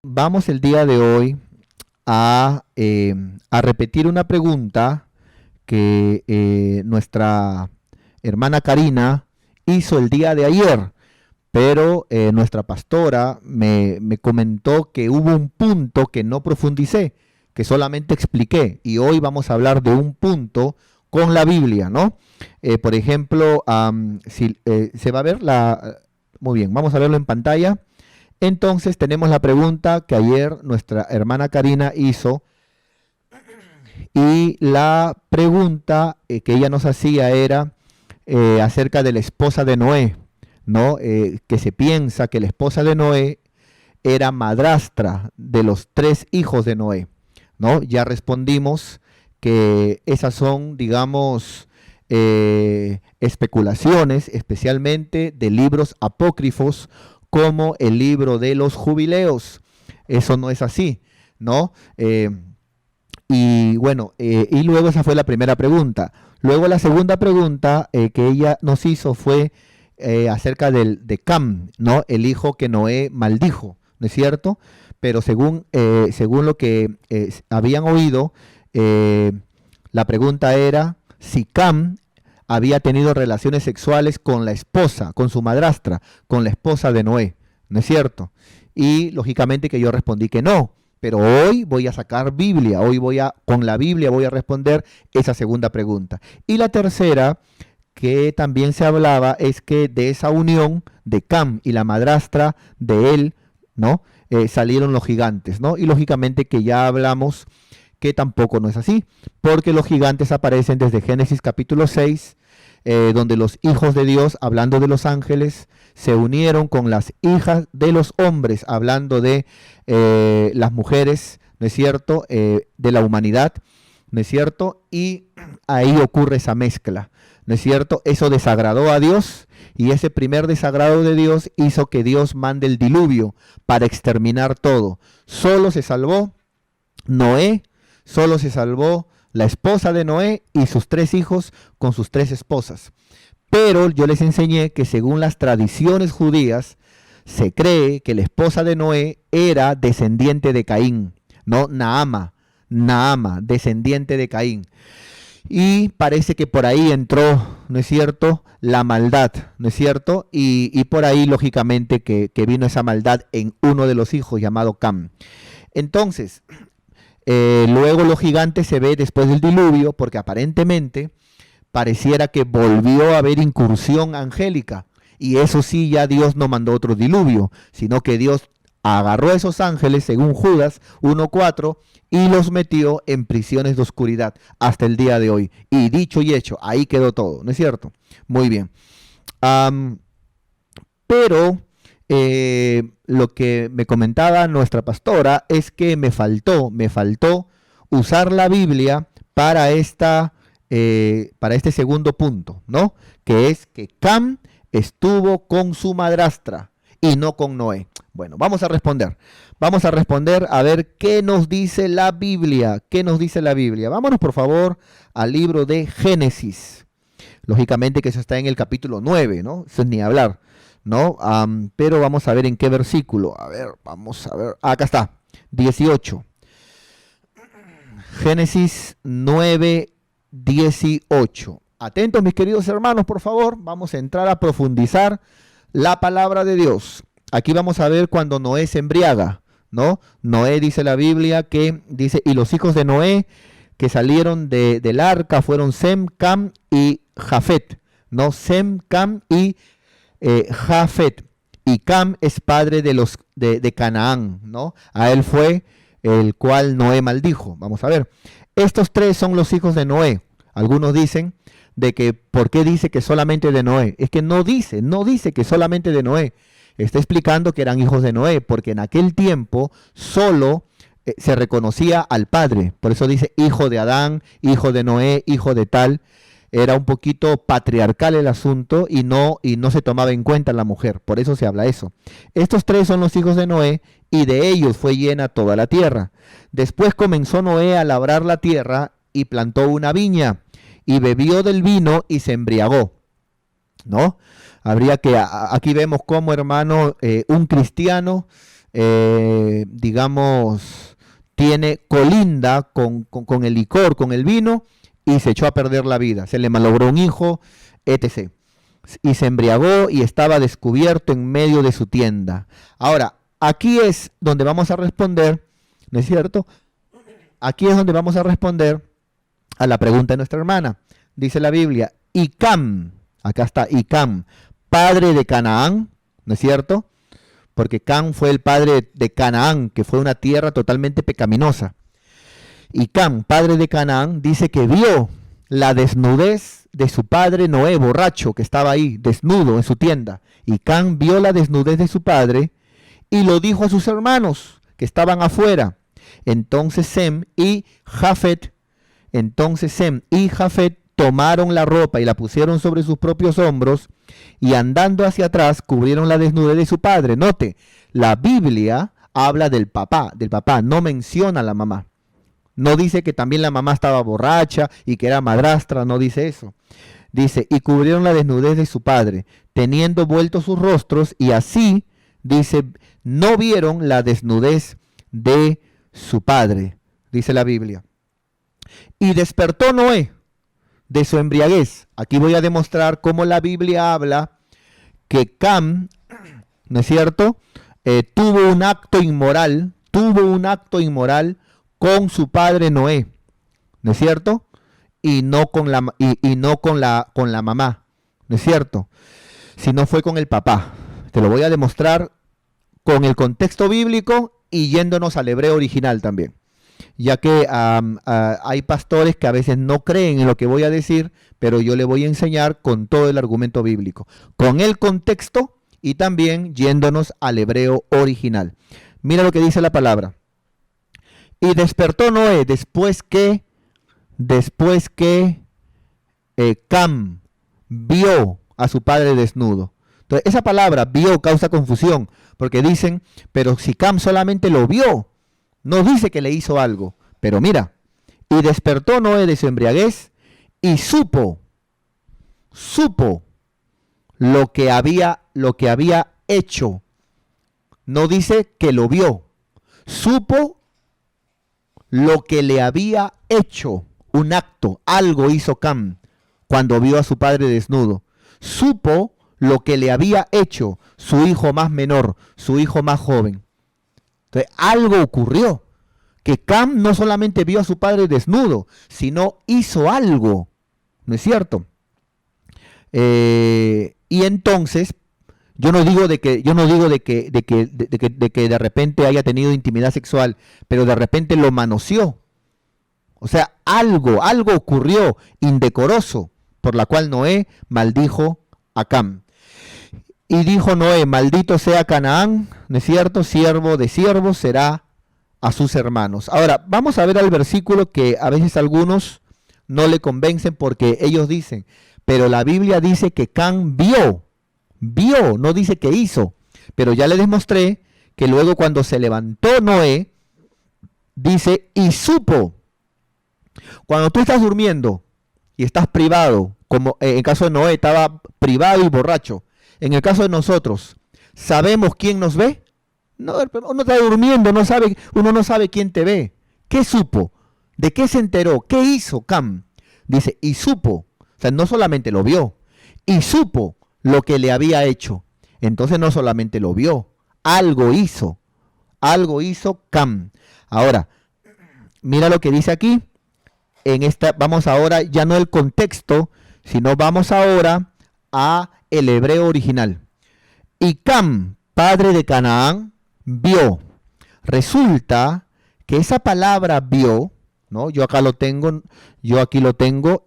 Vamos el día de hoy a repetir una pregunta que nuestra hermana Karina hizo el día de ayer, pero nuestra pastora me comentó que hubo un punto que no profundicé, que solamente expliqué, y hoy vamos a hablar de un punto con la Biblia, ¿no? Por ejemplo, si se va a ver la... Muy bien, vamos a verlo en pantalla. Entonces tenemos la pregunta que ayer nuestra hermana Karina hizo, y la pregunta que ella nos hacía era acerca de la esposa de Noé, ¿no? Que se piensa que la esposa de Noé era madrastra de los tres hijos de Noé, ¿no? Ya respondimos que esas son, digamos, especulaciones, especialmente de libros apócrifos como el libro de los jubileos. Eso no es así, ¿no? Y bueno, y luego esa fue la primera pregunta. Luego la segunda pregunta que ella nos hizo fue acerca de Cam, ¿no? El hijo que Noé maldijo, ¿no es cierto? Pero según lo que habían oído, la pregunta era si Cam había tenido relaciones sexuales con la esposa, con su madrastra, con la esposa de Noé, ¿no es cierto? Y lógicamente que yo respondí que no, pero hoy voy a sacar Biblia, con la Biblia voy a responder esa segunda pregunta. Y la tercera, que también se hablaba, es que de esa unión de Cam y la madrastra de él, ¿no? Salieron los gigantes, ¿no? Y lógicamente que ya hablamos que tampoco no es así, porque los gigantes aparecen desde Génesis capítulo 6, donde los hijos de Dios, hablando de los ángeles, se unieron con las hijas de los hombres, hablando de las mujeres, ¿no es cierto?, de la humanidad, ¿no es cierto? Y ahí ocurre esa mezcla, ¿no es cierto? Eso desagradó a Dios, y ese primer desagrado de Dios hizo que Dios mande el diluvio para exterminar todo. Solo se salvó Noé, solo se salvó la esposa de Noé y sus tres hijos con sus tres esposas. Pero yo les enseñé que según las tradiciones judías, se cree que la esposa de Noé era descendiente de Caín, ¿no? Naama, descendiente de Caín. Y parece que por ahí entró, ¿no es cierto?, la maldad, ¿no es cierto? Y por ahí, lógicamente, que vino esa maldad en uno de los hijos llamado Cam. Entonces, luego los gigantes se ve después del diluvio, porque aparentemente pareciera que volvió a haber incursión angélica. Y eso sí, ya Dios no mandó otro diluvio, sino que Dios agarró a esos ángeles, según Judas 1:4, y los metió en prisiones de oscuridad hasta el día de hoy. Y dicho y hecho, ahí quedó todo, ¿no es cierto? Muy bien. Pero lo que me comentaba nuestra pastora es que me faltó usar la Biblia para este segundo punto, ¿no? Que es que Cam estuvo con su madrastra y no con Noé. Bueno, vamos a responder a ver qué nos dice la Biblia, Vámonos por favor al libro de Génesis. Lógicamente que eso está en el capítulo 9, ¿no? Eso es ni hablar, ¿no? Pero vamos a ver en qué versículo. A ver, vamos a ver. Acá está, 18. Génesis 9, 18. Atentos, mis queridos hermanos, por favor. Vamos a entrar a profundizar la palabra de Dios. Aquí vamos a ver cuando Noé se embriaga, ¿no? Noé, dice la Biblia, que dice, y los hijos de Noé que salieron del arca fueron Sem, Cam y Jafet, ¿no? Sem, Cam y Jafet. Y Cam es padre de Canaán, ¿no? A él fue el cual Noé maldijo. Vamos a ver. Estos tres son los hijos de Noé. Algunos dicen de que, ¿por qué dice que solamente de Noé? Es que no dice que solamente de Noé. Está explicando que eran hijos de Noé, porque en aquel tiempo solo se reconocía al padre. Por eso dice hijo de Adán, hijo de Noé, hijo de tal. Era un poquito patriarcal el asunto y no se tomaba en cuenta la mujer. Por eso se habla eso. Estos tres son los hijos de Noé y de ellos fue llena toda la tierra. Después comenzó Noé a labrar la tierra y plantó una viña y bebió del vino y se embriagó, ¿no? Aquí vemos cómo, hermano, un cristiano digamos, colinda con el licor, con el vino, y se echó a perder la vida. Se le malogró un hijo, etc. Y se embriagó y estaba descubierto en medio de su tienda. Ahora, aquí es donde vamos a responder, ¿no es cierto? Aquí es donde vamos a responder a la pregunta de nuestra hermana. Dice la Biblia, y Cam, acá está, y Cam, padre de Canaán, ¿no es cierto? Porque Cam fue el padre de Canaán, que fue una tierra totalmente pecaminosa. Y Cam, padre de Canaán, dice que vio la desnudez de su padre Noé, borracho, que estaba ahí, desnudo en su tienda. Y Cam vio la desnudez de su padre y lo dijo a sus hermanos que estaban afuera. Entonces Sem y Jafet tomaron la ropa y la pusieron sobre sus propios hombros y andando hacia atrás cubrieron la desnudez de su padre. Note, la Biblia habla del papá, no menciona a la mamá. No dice que también la mamá estaba borracha y que era madrastra, no dice eso. Dice, y cubrieron la desnudez de su padre, teniendo vueltos sus rostros, y así, dice, no vieron la desnudez de su padre, dice la Biblia. Y despertó Noé de su embriaguez. Aquí voy a demostrar cómo la Biblia habla que Cam, ¿no es cierto?, tuvo un acto inmoral con su padre Noé, ¿no es cierto? Y no con la mamá, ¿no es cierto? Sino fue con el papá. Te lo voy a demostrar con el contexto bíblico y yéndonos al hebreo original también, ya que hay pastores que a veces no creen en lo que voy a decir, pero yo le voy a enseñar con todo el argumento bíblico, con el contexto y también yéndonos al hebreo original. Mira lo que dice la palabra. Y despertó Noé después que Cam vio a su padre desnudo. Entonces, esa palabra vio causa confusión, porque dicen, pero si Cam solamente lo vio, no dice que le hizo algo. Pero mira, y despertó Noé de su embriaguez y supo lo que había hecho. No dice que lo vio, supo lo que le había hecho, un acto, algo hizo Cam cuando vio a su padre desnudo. Supo lo que le había hecho su hijo más menor, su hijo más joven. Entonces, algo ocurrió, que Cam no solamente vio a su padre desnudo, sino hizo algo, ¿no es cierto? Y entonces, yo no digo de que de repente haya tenido intimidad sexual, pero de repente lo manoseó. O sea, algo ocurrió indecoroso, por la cual Noé maldijo a Cam. Y dijo Noé, maldito sea Canaán, ¿no es cierto? Siervo de siervos será a sus hermanos. Ahora, vamos a ver al versículo que a veces algunos no le convencen porque ellos dicen, pero la Biblia dice que Cam vio, no dice que hizo. Pero ya le demostré que luego cuando se levantó Noé, dice, y supo. Cuando tú estás durmiendo y estás privado, como en el caso de Noé estaba privado y borracho, en el caso de nosotros, ¿sabemos quién nos ve? No, uno está durmiendo, uno no sabe quién te ve. ¿Qué supo? ¿De qué se enteró? ¿Qué hizo Cam? Dice, y supo. O sea, no solamente lo vio, y supo lo que le había hecho. Entonces no solamente lo vio, algo hizo Cam. Ahora, mira lo que dice aquí. Vamos ahora, ya no el contexto, sino vamos ahora a el hebreo original. Y Cam, padre de Canaán, vio. Resulta que esa palabra vio, ¿no? Yo aquí lo tengo,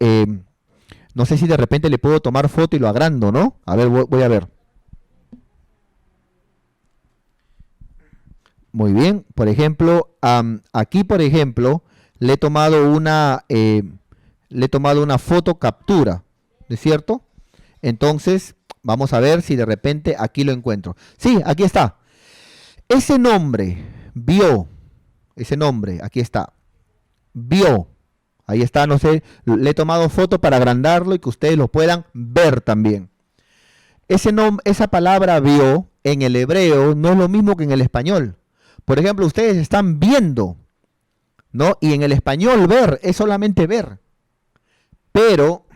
no sé si de repente le puedo tomar foto y lo agrando, ¿no? A ver, voy a ver. Muy bien, por ejemplo, aquí por ejemplo, le he tomado una foto captura, ¿no es cierto? Entonces, vamos a ver si de repente aquí lo encuentro. Sí, aquí está. Ese nombre, vio, aquí está, vio. Ahí está, no sé, le he tomado foto para agrandarlo y que ustedes lo puedan ver también. Esa palabra vio en el hebreo no es lo mismo que en el español. Por ejemplo, ustedes están viendo, ¿no? Y en el español ver es solamente ver. Pero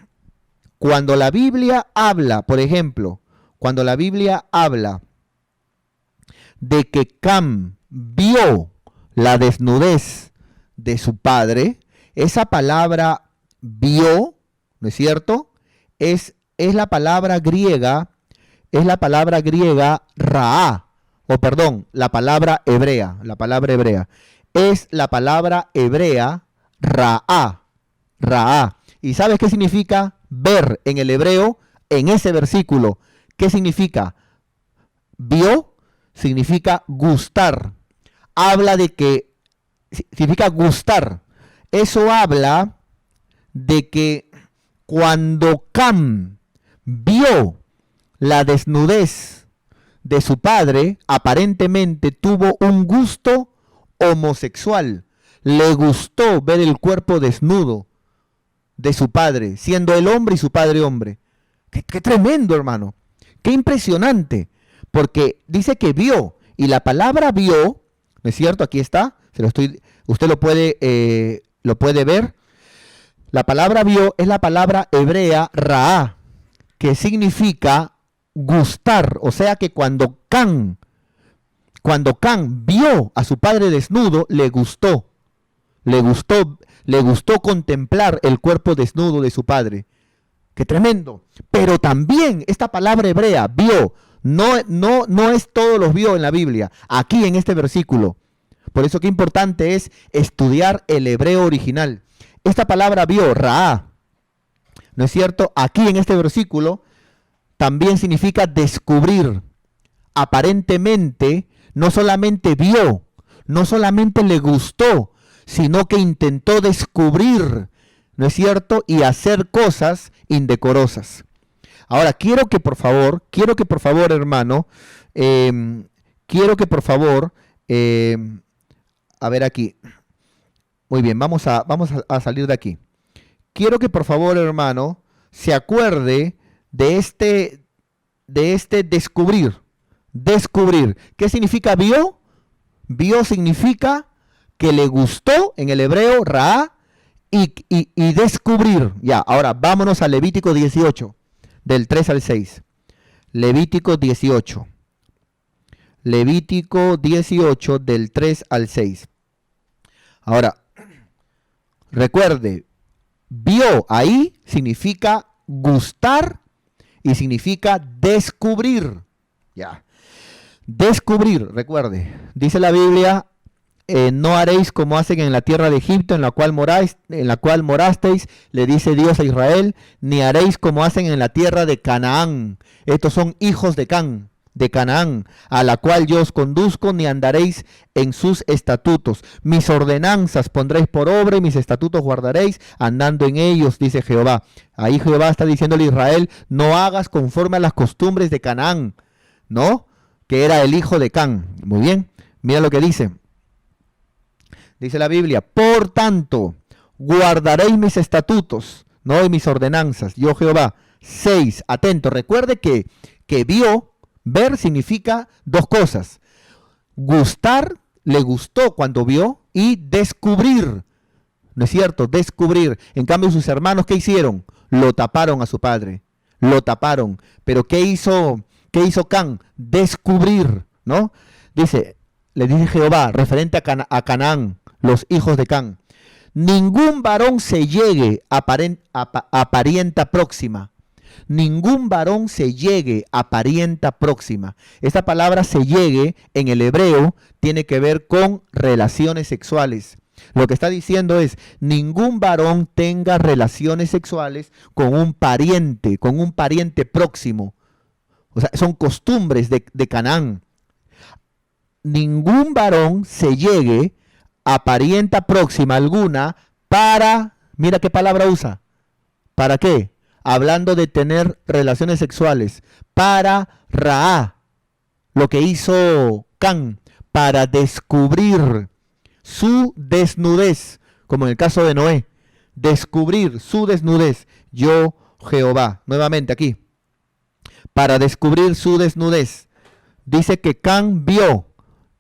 cuando la Biblia habla, por ejemplo, cuando la Biblia habla de que Cam vio la desnudez de su padre, esa palabra vio, ¿no es cierto? Es la palabra griega, raá, o perdón, la palabra hebrea, es la palabra hebrea raá, raá. ¿Y sabes qué significa ver en el hebreo en ese versículo? ¿Qué significa? Vio significa gustar. Habla de que significa gustar. Eso habla de que cuando Cam vio la desnudez de su padre, aparentemente tuvo un gusto homosexual. Le gustó ver el cuerpo desnudo de su padre, siendo el hombre y su padre hombre. Qué tremendo, hermano. Qué impresionante. Porque dice que vio. Y la palabra vio, ¿no es cierto? Aquí está. Usted lo puede ver. La palabra vio es la palabra hebrea raá, que significa gustar. O sea que cuando Can vio a su padre desnudo, le gustó. Le gustó contemplar el cuerpo desnudo de su padre. ¡Qué tremendo! Pero también esta palabra hebrea, vio, no es todos los vio en la Biblia, aquí en este versículo. Por eso qué importante es estudiar el hebreo original. Esta palabra vio, raá, ¿no es cierto? Aquí en este versículo también significa descubrir. Aparentemente, no solamente vio, no solamente le gustó, sino que intentó descubrir, ¿no es cierto? Y hacer cosas indecorosas. Ahora, quiero que por favor, hermano, quiero que por favor, a ver aquí. Muy bien, vamos a salir de aquí. Quiero que por favor, hermano, se acuerde de este descubrir. Descubrir. ¿Qué significa vio? Vio significa que le gustó en el hebreo, raá, y descubrir. Ya, ahora vámonos a Levítico 18, del 3 al 6. Levítico 18. Levítico 18, del 3 al 6. Ahora, recuerde, vio ahí significa gustar y significa descubrir. Ya. Descubrir, recuerde, dice la Biblia, no haréis como hacen en la tierra de Egipto, en la cual morasteis, le dice Dios a Israel, ni haréis como hacen en la tierra de Canaán. Estos son hijos de Canaán, a la cual yo os conduzco, ni andaréis en sus estatutos. Mis ordenanzas pondréis por obra y mis estatutos guardaréis, andando en ellos, dice Jehová. Ahí Jehová está diciéndole a Israel, no hagas conforme a las costumbres de Canaán, ¿no? Que era el hijo de Can. Muy bien, mira lo que dice. Dice la Biblia, por tanto, guardaréis mis estatutos, no y mis ordenanzas, yo Jehová. 6, atento, recuerde que vio, ver significa dos cosas. Gustar, le gustó cuando vio, y descubrir, ¿no es cierto? Descubrir. En cambio, sus hermanos, ¿qué hicieron? Lo taparon a su padre, lo taparon. Pero ¿qué hizo Can? Descubrir, ¿no? Le dice Jehová, referente a Canaán, los hijos de Can. Ningún varón se llegue a parienta próxima. Ningún varón se llegue a parienta próxima. Esta palabra se llegue en el hebreo tiene que ver con relaciones sexuales. Lo que está diciendo es, ningún varón tenga relaciones sexuales con un pariente próximo. O sea, son costumbres de Canaán. Ningún varón se llegue a parienta próxima alguna para, mira qué palabra usa, ¿para qué? Hablando de tener relaciones sexuales, para raá, lo que hizo Can, para descubrir su desnudez, como en el caso de Noé, descubrir su desnudez, yo Jehová, nuevamente aquí, para descubrir su desnudez, dice que Can vio,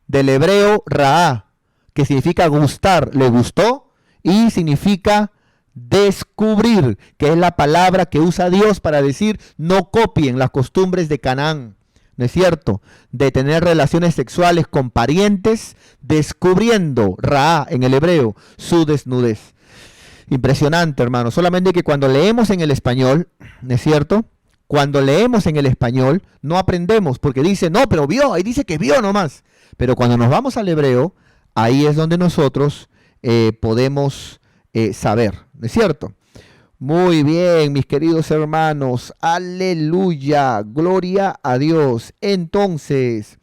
del hebreo Raá, que significa gustar, le gustó, y significa descubrir, que es la palabra que usa Dios para decir no copien las costumbres de Canaán, ¿no es cierto? De tener relaciones sexuales con parientes, descubriendo, Raá en el hebreo, su desnudez. Impresionante, hermano. Solamente que cuando leemos en el español, ¿no es cierto? Cuando leemos en el español, no aprendemos, porque dice, no, pero vio, ahí dice que vio nomás. Pero cuando nos vamos al hebreo, ahí es donde nosotros podemos saber, ¿no es cierto? Muy bien, mis queridos hermanos. Aleluya, gloria a Dios. Entonces,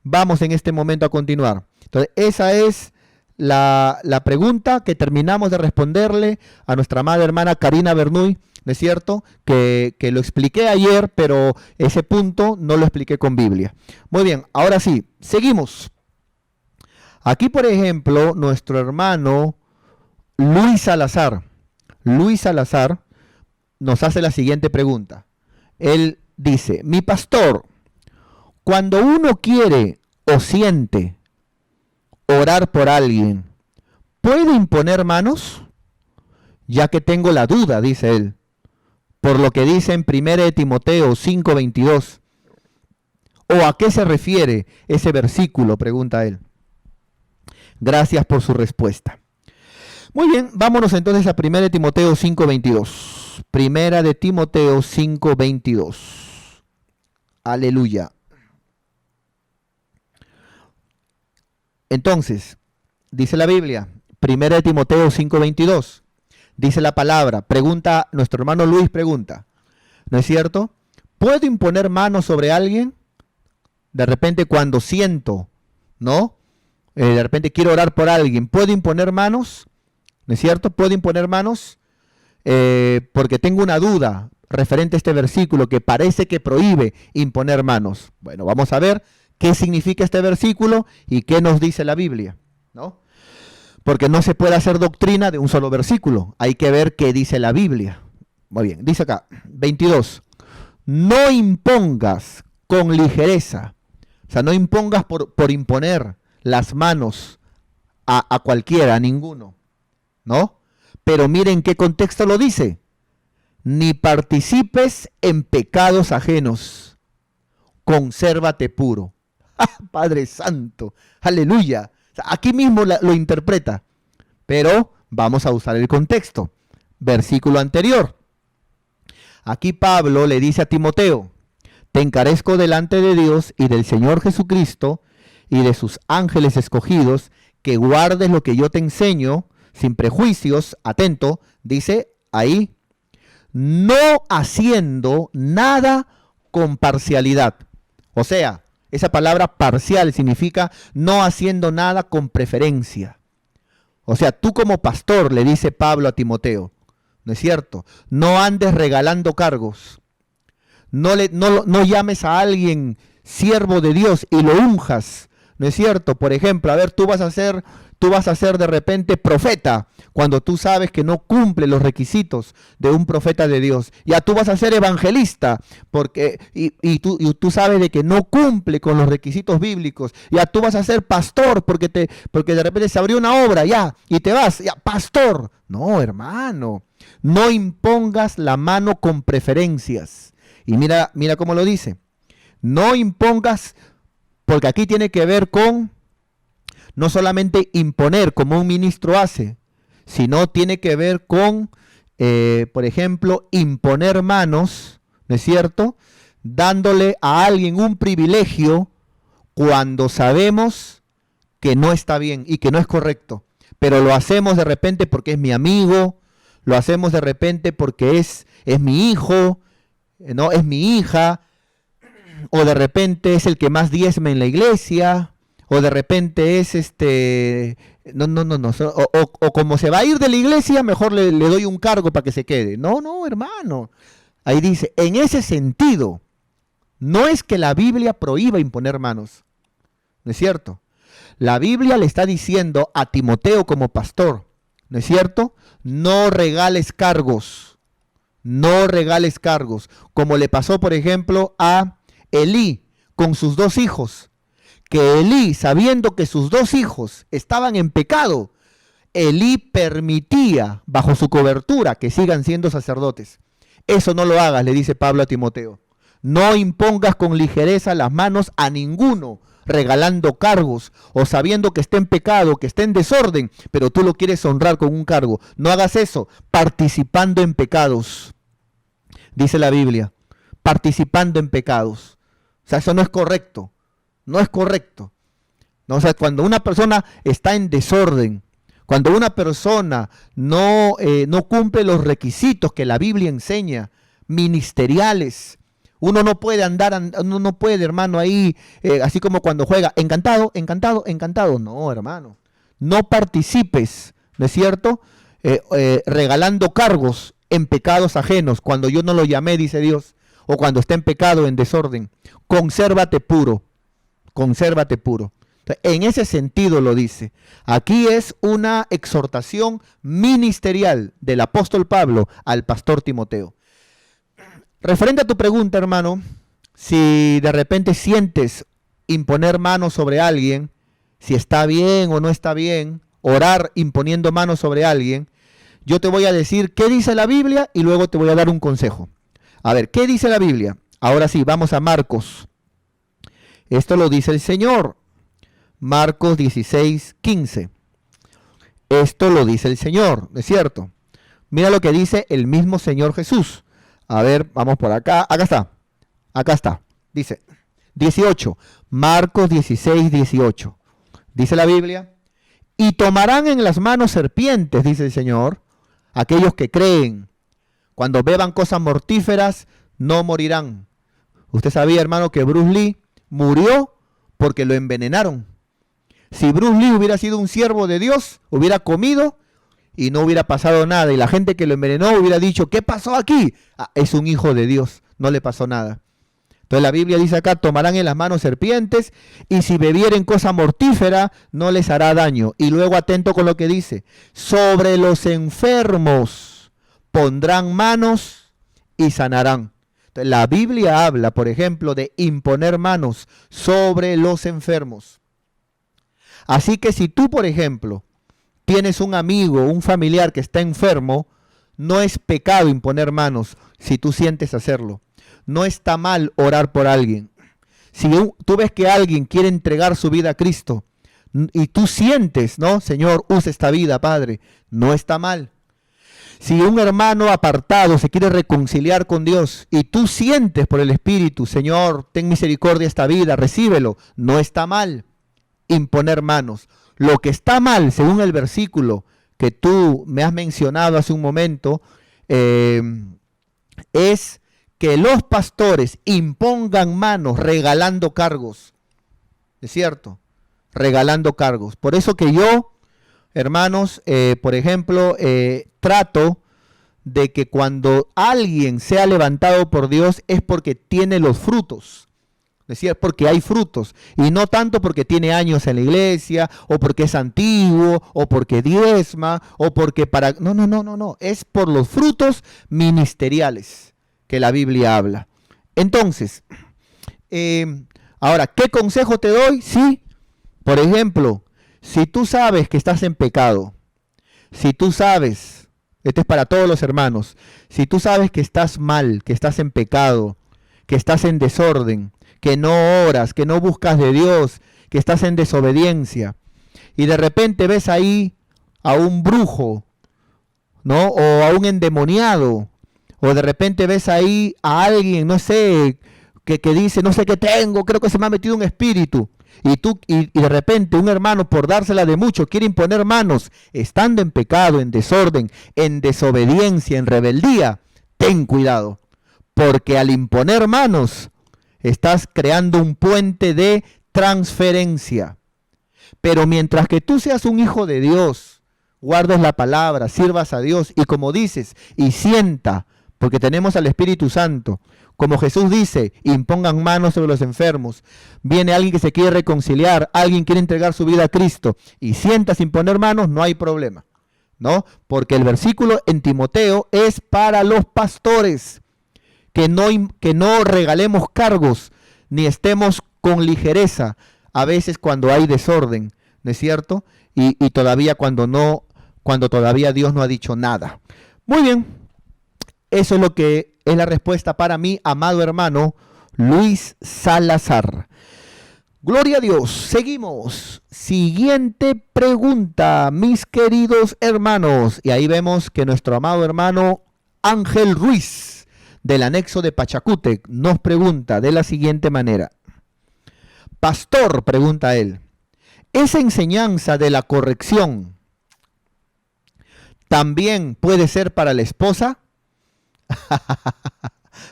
vamos en este momento a continuar. Entonces, esa es la pregunta que terminamos de responderle a nuestra amada hermana Karina Bernuy, ¿no es cierto? Que lo expliqué ayer, pero ese punto no lo expliqué con Biblia. Muy bien, ahora sí, seguimos. Aquí, por ejemplo, nuestro hermano Luis Salazar nos hace la siguiente pregunta. Él dice, mi pastor, cuando uno quiere o siente orar por alguien, ¿puede imponer manos? Ya que tengo la duda, dice él, por lo que dice en 1 Timoteo 5:22. ¿O a qué se refiere ese versículo?, pregunta él. Gracias por su respuesta. Muy bien, vámonos entonces a 1 Timoteo 5:22. 1 Timoteo 5:22. Aleluya. Entonces, dice la Biblia, 1 Timoteo 5:22. Dice la palabra, pregunta, nuestro hermano Luis pregunta, ¿no es cierto? ¿Puedo imponer manos sobre alguien? De repente cuando siento, ¿no? De repente quiero orar por alguien, ¿puedo imponer manos? ¿No es cierto? ¿Puedo imponer manos? Porque tengo una duda referente a este versículo que parece que prohíbe imponer manos. Bueno, vamos a ver qué significa este versículo y qué nos dice la Biblia, ¿no? Porque no se puede hacer doctrina de un solo versículo. Hay que ver qué dice la Biblia. Muy bien, dice acá, 22. No impongas con ligereza. O sea, no impongas por imponer las manos a cualquiera, a ninguno, ¿no? Pero miren qué contexto lo dice. Ni participes en pecados ajenos. Consérvate puro. ¡Ah, Padre Santo! ¡Aleluya! Aquí mismo lo interpreta, pero vamos a usar el contexto. Versículo anterior. Aquí Pablo le dice a Timoteo, te encarezco delante de Dios y del Señor Jesucristo y de sus ángeles escogidos, que guardes lo que yo te enseño, sin prejuicios, atento, dice ahí, no haciendo nada con parcialidad. O sea, esa palabra parcial significa no haciendo nada con preferencia. O sea, tú como pastor, le dice Pablo a Timoteo, ¿no es cierto? No andes regalando cargos. No llames a alguien siervo de Dios y lo unjas, ¿no es cierto? Por ejemplo, a ver, tú vas a ser de repente profeta cuando tú sabes que no cumple los requisitos de un profeta de Dios. Ya tú vas a ser evangelista porque tú sabes de que no cumple con los requisitos bíblicos. Ya tú vas a ser pastor porque de repente se abrió una obra ya y te vas, ya pastor. No, hermano, no impongas la mano con preferencias. Y mira cómo lo dice. No impongas, porque aquí tiene que ver con no solamente imponer como un ministro hace, sino tiene que ver con, por ejemplo, imponer manos, ¿no es cierto? Dándole a alguien un privilegio cuando sabemos que no está bien y que no es correcto. Pero lo hacemos de repente porque es mi amigo, lo hacemos de repente porque es mi hijo, ¿no? Es mi hija, o de repente es el que más diezma en la iglesia, o de repente es o como se va a ir de la iglesia, mejor le doy un cargo para que se quede. No, hermano. Ahí dice, en ese sentido, no es que la Biblia prohíba imponer manos, ¿no es cierto? La Biblia le está diciendo a Timoteo como pastor, ¿no es cierto? No regales cargos, como le pasó, por ejemplo, a Elí con sus 2 hijos, que Elí, sabiendo que sus 2 hijos estaban en pecado, Elí permitía bajo su cobertura que sigan siendo sacerdotes. Eso no lo hagas, le dice Pablo a Timoteo. No impongas con ligereza las manos a ninguno, regalando cargos o sabiendo que está en pecado, que está en desorden, pero tú lo quieres honrar con un cargo. No hagas eso, participando en pecados, dice la Biblia, participando en pecados. O sea, eso no es correcto, no es correcto. No, o sea, cuando una persona está en desorden, cuando una persona no cumple los requisitos que la Biblia enseña, ministeriales, uno no puede uno no puede, hermano, ahí, así como cuando juega, encantado, encantado, encantado. No, hermano, no participes, ¿no es cierto? Regalando cargos en pecados ajenos, cuando yo no lo llamé, dice Dios, o cuando está en pecado, en desorden. Consérvate puro, consérvate puro. En ese sentido lo dice. Aquí es una exhortación ministerial del apóstol Pablo al pastor Timoteo. Referente a tu pregunta, hermano, si de repente sientes imponer manos sobre alguien, si está bien o no está bien, orar imponiendo manos sobre alguien, yo te voy a decir qué dice la Biblia y luego te voy a dar un consejo. A ver, ¿qué dice la Biblia? Ahora sí, vamos a Marcos. Esto lo dice el Señor. Marcos 16:15. Esto lo dice el Señor, ¿es cierto? Mira lo que dice el mismo Señor Jesús. A ver, vamos por acá. Acá está. Dice 18. Marcos 16:18. Dice la Biblia. Y tomarán en las manos serpientes, dice el Señor, aquellos que creen. Cuando beban cosas mortíferas, no morirán. Usted sabía, hermano, que Bruce Lee murió porque lo envenenaron. Si Bruce Lee hubiera sido un siervo de Dios, hubiera comido y no hubiera pasado nada. Y la gente que lo envenenó hubiera dicho, ¿qué pasó aquí? Ah, es un hijo de Dios, no le pasó nada. Entonces la Biblia dice acá, tomarán en las manos serpientes y si bebieren cosa mortífera, no les hará daño. Y luego atento con lo que dice, sobre los enfermos pondrán manos y sanarán. Entonces, la Biblia habla, por ejemplo, de imponer manos sobre los enfermos. Así que si tú, por ejemplo, tienes un amigo, un familiar que está enfermo, no es pecado imponer manos si tú sientes hacerlo. No está mal orar por alguien. Si tú ves que alguien quiere entregar su vida a Cristo y tú sientes, ¿no? Señor, usa esta vida, Padre, no está mal. Si un hermano apartado se quiere reconciliar con Dios y tú sientes por el Espíritu, Señor, ten misericordia de esta vida, recíbelo, no está mal imponer manos. Lo que está mal, según el versículo que tú me has mencionado hace un momento, es que los pastores impongan manos regalando cargos. ¿Es cierto? Regalando cargos. Por eso que yo, hermanos, por ejemplo, trato de que cuando alguien sea levantado por Dios es porque tiene los frutos. Decía, porque hay frutos, y no tanto porque tiene años en la iglesia, o porque es antiguo, o porque diezma, o porque para... No, es por los frutos ministeriales que la Biblia habla. Entonces, ahora, ¿qué consejo te doy? Sí, por ejemplo, si tú sabes que estás en pecado, si tú sabes, este es para todos los hermanos, si tú sabes que estás mal, que estás en pecado, que estás en desorden, que no oras, que no buscas de Dios, que estás en desobediencia, y de repente ves ahí a un brujo, ¿no? O a un endemoniado, o de repente ves ahí a alguien, no sé, que dice, no sé qué tengo, creo que se me ha metido un espíritu, y de repente un hermano, por dársela de mucho, quiere imponer manos, estando en pecado, en desorden, en desobediencia, en rebeldía, ten cuidado, porque al imponer manos, estás creando un puente de transferencia. Pero mientras que tú seas un hijo de Dios, guardes la palabra, sirvas a Dios y como dices, y sienta, porque tenemos al Espíritu Santo, como Jesús dice, impongan manos sobre los enfermos. Viene alguien que se quiere reconciliar, alguien quiere entregar su vida a Cristo y sientas sin poner manos, no hay problema, ¿no? Porque el versículo en Timoteo es para los pastores. Que no regalemos cargos, ni estemos con ligereza, a veces cuando hay desorden, ¿no es cierto? Y todavía cuando todavía Dios no ha dicho nada. Muy bien, eso es lo que es la respuesta para mí, amado hermano Luis Salazar. Gloria a Dios. Seguimos. Siguiente pregunta, mis queridos hermanos. Y ahí vemos que nuestro amado hermano Ángel Ruiz, del anexo de Pachacútec, nos pregunta de la siguiente manera. Pastor, pregunta él, ¿esa enseñanza de la corrección también puede ser para la esposa?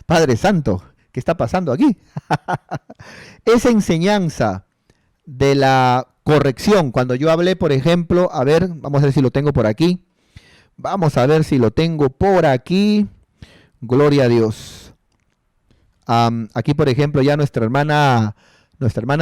Padre Santo, ¿qué está pasando aquí? Esa enseñanza de la corrección, cuando yo hablé, por ejemplo, a ver, vamos a ver si lo tengo por aquí. Vamos a ver si lo tengo por aquí. Gloria a Dios. Aquí, por ejemplo, ya nuestra hermana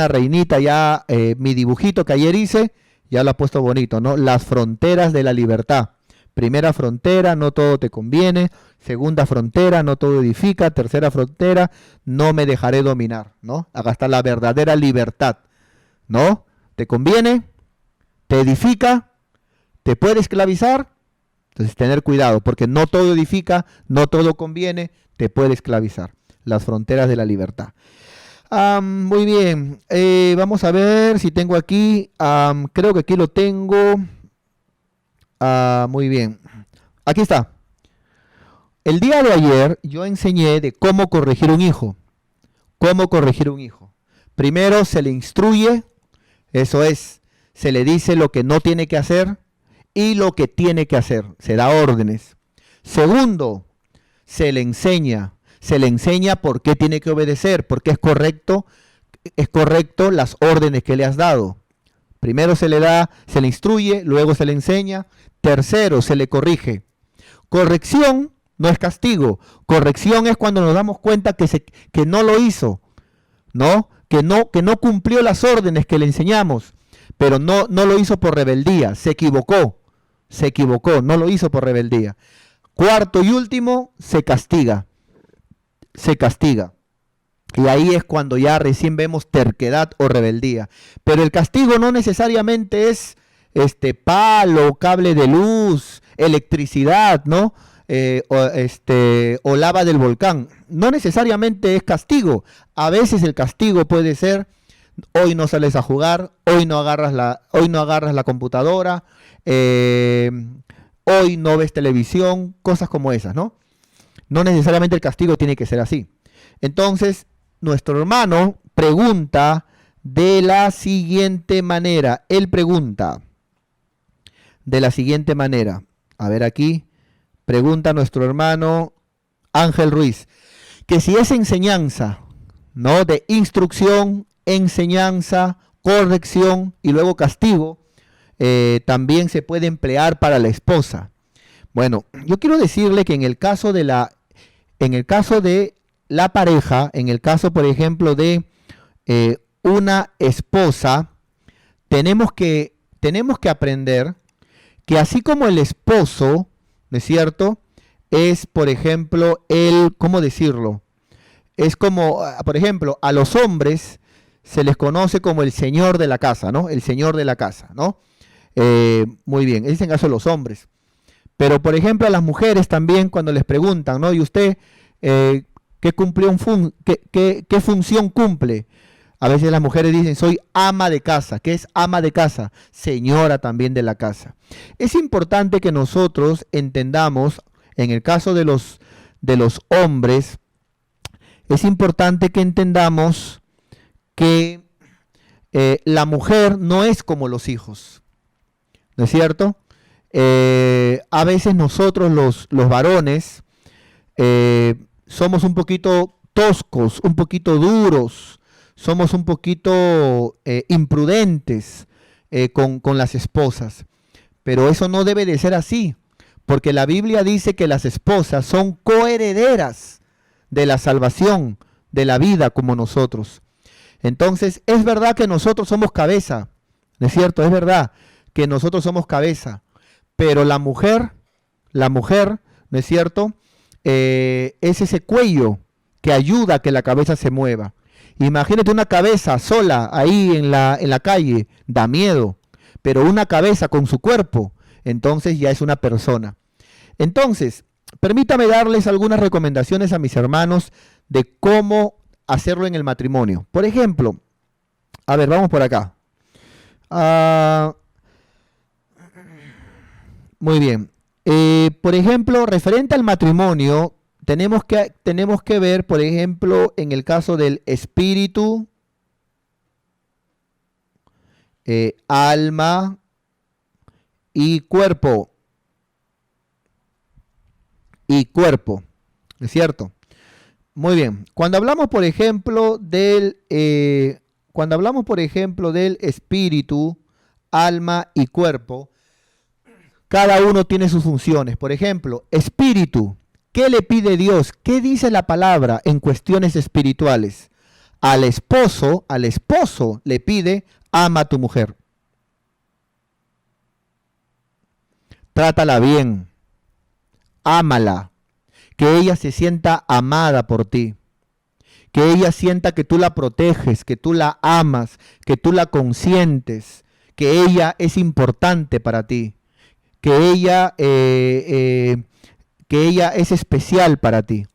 Reinita, ya mi dibujito que ayer hice, ya lo ha puesto bonito, ¿no? Las fronteras de la libertad. Primera frontera, no todo te conviene. Segunda frontera, no todo edifica. Tercera frontera, no me dejaré dominar, ¿no? Acá está la verdadera libertad, ¿no? ¿Te conviene? ¿Te edifica? ¿Te puede esclavizar? Entonces tener cuidado, porque no todo edifica, no todo conviene, te puede esclavizar. Las fronteras de la libertad. Muy bien, vamos a ver si tengo aquí, creo que aquí lo tengo. Muy bien, aquí está. El día de ayer yo enseñé de cómo corregir un hijo. Cómo corregir un hijo. Primero se le instruye, eso es, se le dice lo que no tiene que hacer y lo que tiene que hacer, se da órdenes. Segundo, se le enseña por qué tiene que obedecer, porque es correcto las órdenes que le has dado. Primero se le instruye, luego se le enseña. Tercero, se le corrige. Corrección no es castigo. Corrección es cuando nos damos cuenta que no lo hizo, ¿no? Que no cumplió las órdenes que le enseñamos, pero no lo hizo por rebeldía, se equivocó, no lo hizo por rebeldía. Cuarto y último, se castiga. Y ahí es cuando ya recién vemos terquedad o rebeldía. Pero el castigo no necesariamente es palo, cable de luz, electricidad, ¿no? O lava del volcán. No necesariamente es castigo. A veces el castigo puede ser: hoy no sales a jugar, hoy no agarras la computadora, hoy no ves televisión, cosas como esas, ¿no? No necesariamente el castigo tiene que ser así. Entonces, nuestro hermano pregunta de la siguiente manera. Él pregunta de la siguiente manera. A ver aquí. Pregunta nuestro hermano Ángel Ruiz. Que si esa enseñanza, ¿no? De instrucción, enseñanza, corrección y luego castigo, también se puede emplear para la esposa. Bueno, yo quiero decirle que en el caso de la pareja, en el caso, por ejemplo, de una esposa, tenemos que aprender que así como el esposo, ¿no es cierto?, es, por ejemplo, ¿cómo decirlo? Es como, por ejemplo, a los hombres se les conoce como el señor de la casa, ¿no? El señor de la casa, ¿no? Muy bien, ese es en caso de los hombres. Pero, por ejemplo, a las mujeres también, cuando les preguntan, ¿no? ¿Y usted qué función cumple? A veces las mujeres dicen: soy ama de casa. ¿Qué es ama de casa? Señora también de la casa. Es importante que nosotros entendamos, en el caso de los hombres, es importante que entendamos que la mujer no es como los hijos, ¿no es cierto? A veces nosotros los varones somos un poquito toscos, un poquito duros, somos un poquito imprudentes con las esposas. Pero eso no debe de ser así, porque la Biblia dice que las esposas son coherederas de la salvación, de la vida, como nosotros. Entonces, es verdad que nosotros somos cabeza, ¿no es cierto? Es verdad que nosotros somos cabeza, pero la mujer, ¿no es cierto?, es ese cuello que ayuda a que la cabeza se mueva. Imagínate una cabeza sola ahí en la calle, da miedo, pero una cabeza con su cuerpo, entonces ya es una persona. Entonces, permítame darles algunas recomendaciones a mis hermanos de cómo hacerlo en el matrimonio. Por ejemplo, a ver, vamos por acá. Ah, muy bien. Por ejemplo, referente al matrimonio, tenemos que ver, por ejemplo, en el caso del espíritu, alma y cuerpo. Y cuerpo, ¿es cierto? Muy bien. Cuando hablamos, por ejemplo, del espíritu, alma y cuerpo, cada uno tiene sus funciones. Por ejemplo, espíritu. ¿Qué le pide Dios? ¿Qué dice la palabra en cuestiones espirituales? Al esposo le pide, ama a tu mujer. Trátala bien, ámala, que ella se sienta amada por ti, que ella sienta que tú la proteges, que tú la amas, que tú la consientes, que ella es importante para ti, que ella es especial para ti.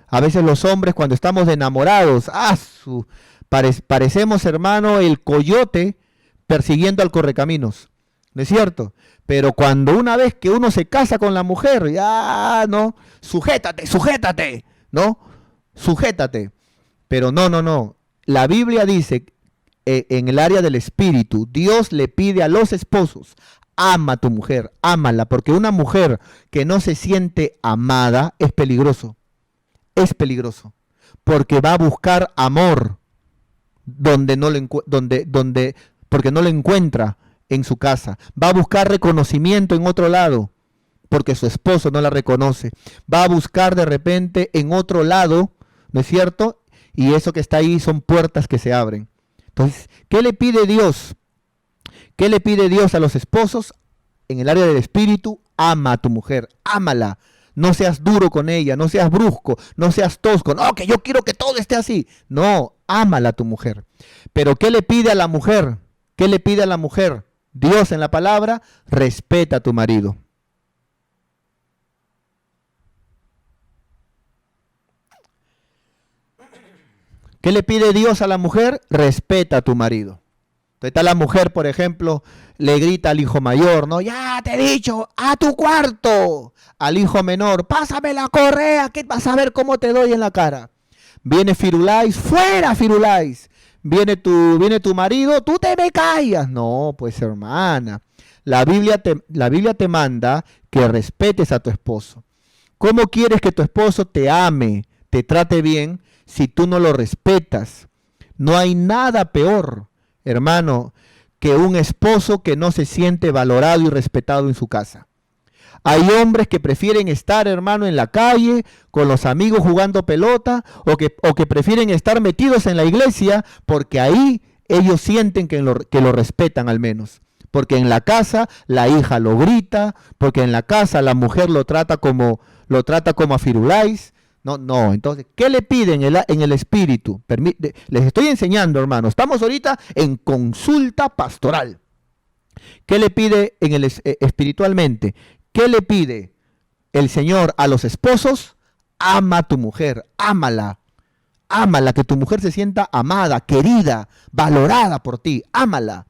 A veces los hombres cuando estamos enamorados, parecemos, hermano, el coyote persiguiendo al correcaminos, ¿no es cierto? Pero cuando una vez que uno se casa con la mujer, ya no, sujétate, ¿no? Sujétate. Pero no. La Biblia dice, en el área del espíritu, Dios le pide a los esposos, ama a tu mujer, ámala, porque una mujer que no se siente amada es peligroso, porque va a buscar amor porque no lo encuentra en su casa, va a buscar reconocimiento en otro lado, porque su esposo no la reconoce, va a buscar de repente en otro lado, ¿no es cierto? Y eso que está ahí son puertas que se abren. Entonces, ¿qué le pide Dios? ¿Qué le pide Dios a los esposos? En el área del espíritu, ama a tu mujer, ámala. No seas duro con ella, no seas brusco, no seas tosco. No, que yo quiero que todo esté así. No, ámala a tu mujer. Pero ¿qué le pide a la mujer? ¿Qué le pide a la mujer? Dios en la palabra, respeta a tu marido. ¿Qué le pide Dios a la mujer? Respeta a tu marido. Entonces está la mujer, por ejemplo, le grita al hijo mayor, ¿no? Ya te he dicho, a tu cuarto. Al hijo menor, pásame la correa, que vas a ver cómo te doy en la cara. Viene Firulais, fuera Firulais. Viene tu marido, tú te me callas. No, pues hermana, la Biblia te manda que respetes a tu esposo. ¿Cómo quieres que tu esposo te ame, te trate bien, si tú no lo respetas? No hay nada peor, hermano, que un esposo que no se siente valorado y respetado en su casa. Hay hombres que prefieren estar, hermano, en la calle, con los amigos jugando pelota, o que prefieren estar metidos en la iglesia, porque ahí ellos sienten que lo respetan al menos. Porque en la casa la hija lo grita, porque en la casa la mujer lo trata como a Firulais. No, entonces, ¿qué le piden en el espíritu? Les estoy enseñando, hermano. Estamos ahorita en consulta pastoral. ¿Qué le pide espiritualmente? ¿Qué le pide el Señor a los esposos? Ama a tu mujer, ámala. Ámala, que tu mujer se sienta amada, querida, valorada por ti. Ámala.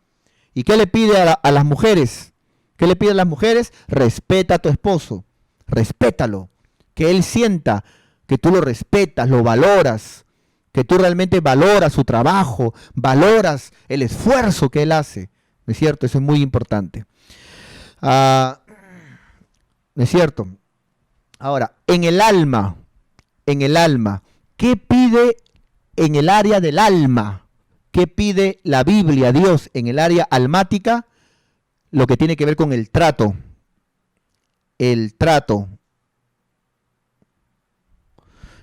¿Y qué le pide a las mujeres? ¿Qué le pide a las mujeres? Respeta a tu esposo. Respétalo. Que él sienta que tú lo respetas, lo valoras, que tú realmente valoras su trabajo, valoras el esfuerzo que él hace. ¿No es cierto? Eso es muy importante. ¿No es cierto? Ahora, en el alma, ¿qué pide en el área del alma? ¿Qué pide la Biblia, Dios, en el área almática? Lo que tiene que ver con el trato. El trato.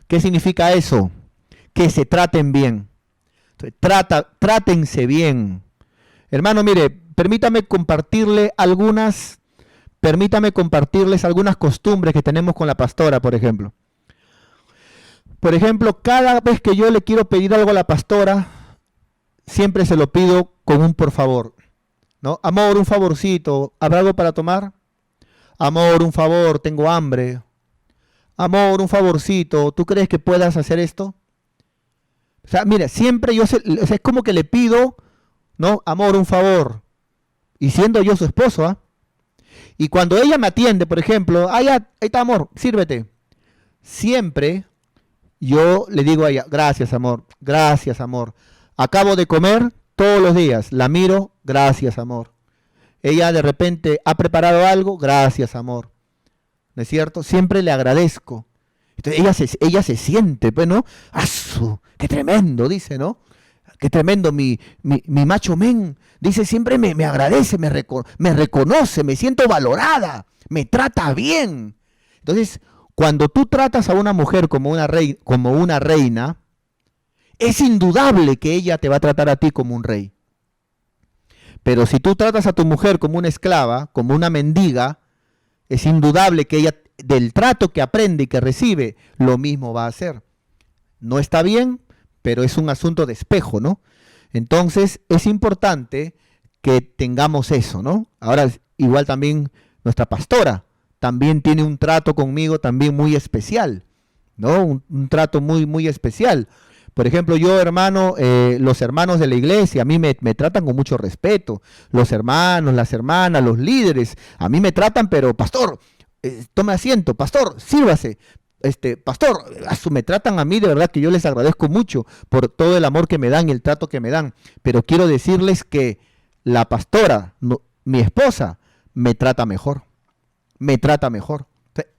¿Qué significa eso? Que se traten bien. Entonces, trátense bien. Hermano, mire, permítame compartirles algunas costumbres que tenemos con la pastora, por ejemplo. Por ejemplo, cada vez que yo le quiero pedir algo a la pastora, siempre se lo pido con un por favor, ¿no? Amor, un favorcito, ¿habrá algo para tomar? Amor, un favor, tengo hambre. Amor, un favorcito, ¿tú crees que puedas hacer esto? O sea, mira, siempre o sea, es como que le pido, ¿no? Amor, un favor. Y siendo yo su esposo, ¿ah? Y cuando ella me atiende, por ejemplo, ya, ahí está, amor, sírvete. Siempre yo le digo a ella, gracias, amor, gracias, amor. Acabo de comer todos los días, la miro, gracias, amor. Ella de repente ha preparado algo, gracias, amor. ¿No es cierto? Siempre le agradezco. Entonces ella se siente, pues, ¿no? ¡Asu! ¡Qué tremendo! Dice, ¿no? ¡Qué tremendo! Mi macho men. Dice, siempre me agradece, me reconoce, me siento valorada, me trata bien. Entonces, cuando tú tratas a una mujer como una reina, es indudable que ella te va a tratar a ti como un rey. Pero si tú tratas a tu mujer como una esclava, como una mendiga, es indudable que ella, del trato que aprende y que recibe, lo mismo va a hacer. No está bien, pero es un asunto de espejo, ¿no? Entonces, es importante que tengamos eso, ¿no? Ahora, igual también nuestra pastora también tiene un trato conmigo también muy especial, ¿no? Un trato muy, muy especial. Por ejemplo, yo, hermano, los hermanos de la iglesia, a mí me tratan con mucho respeto. Los hermanos, las hermanas, los líderes, a mí me tratan, pero, pastor, tome asiento, pastor, sírvase. Pastor, me tratan a mí, de verdad que yo les agradezco mucho por todo el amor que me dan y el trato que me dan. Pero quiero decirles que la pastora, no, mi esposa, me trata mejor. Me trata mejor.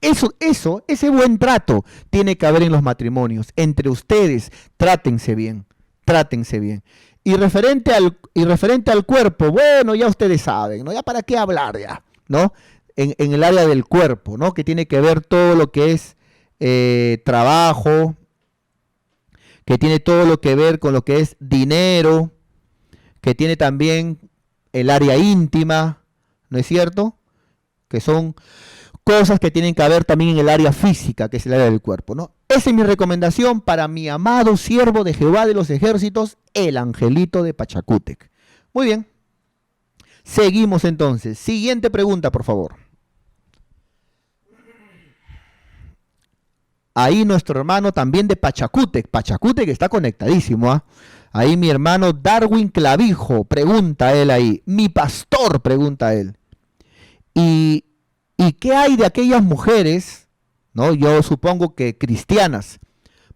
Ese buen trato tiene que haber en los matrimonios. Entre ustedes, trátense bien, trátense bien. Y referente al cuerpo, bueno, ya ustedes saben, ¿no? Ya para qué hablar ya, ¿no? En el área del cuerpo, ¿no? Que tiene que ver todo lo que es trabajo, que tiene todo lo que ver con lo que es dinero, que tiene también el área íntima, ¿no es cierto? Que son cosas que tienen que ver también en el área física, que es el área del cuerpo, ¿no? Esa es mi recomendación para mi amado siervo de Jehová de los ejércitos, el angelito de Pachacútec. Muy bien. Seguimos entonces. Siguiente pregunta, por favor. Ahí nuestro hermano también de Pachacútec. Pachacútec está conectadísimo, ¿ah? Ahí mi hermano Darwin Clavijo, pregunta él ahí. Mi pastor, pregunta él. ¿Y qué hay de aquellas mujeres, ¿no? Yo supongo que cristianas?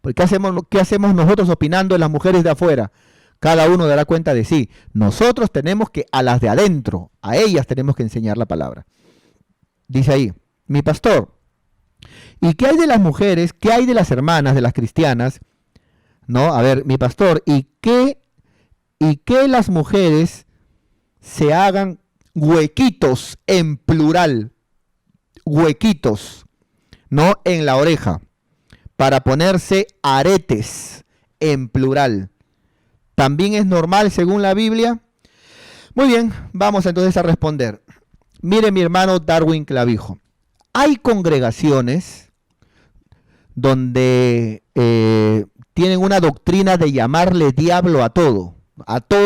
Porque ¿qué hacemos nosotros opinando de las mujeres de afuera? Cada uno dará cuenta de sí. Nosotros tenemos que, a las de adentro, a ellas tenemos que enseñar la palabra. Dice ahí, mi pastor, ¿y qué hay de las mujeres? ¿Qué hay de las hermanas, de las cristianas? ¿No? A ver, mi pastor, ¿y qué las mujeres se hagan huequitos en plural? Huequitos, ¿no? En la oreja, para ponerse aretes en plural. ¿También es normal según la Biblia? Muy bien, vamos entonces a responder. Mire mi hermano Darwin Clavijo. Hay congregaciones donde tienen una doctrina de llamarle diablo a todo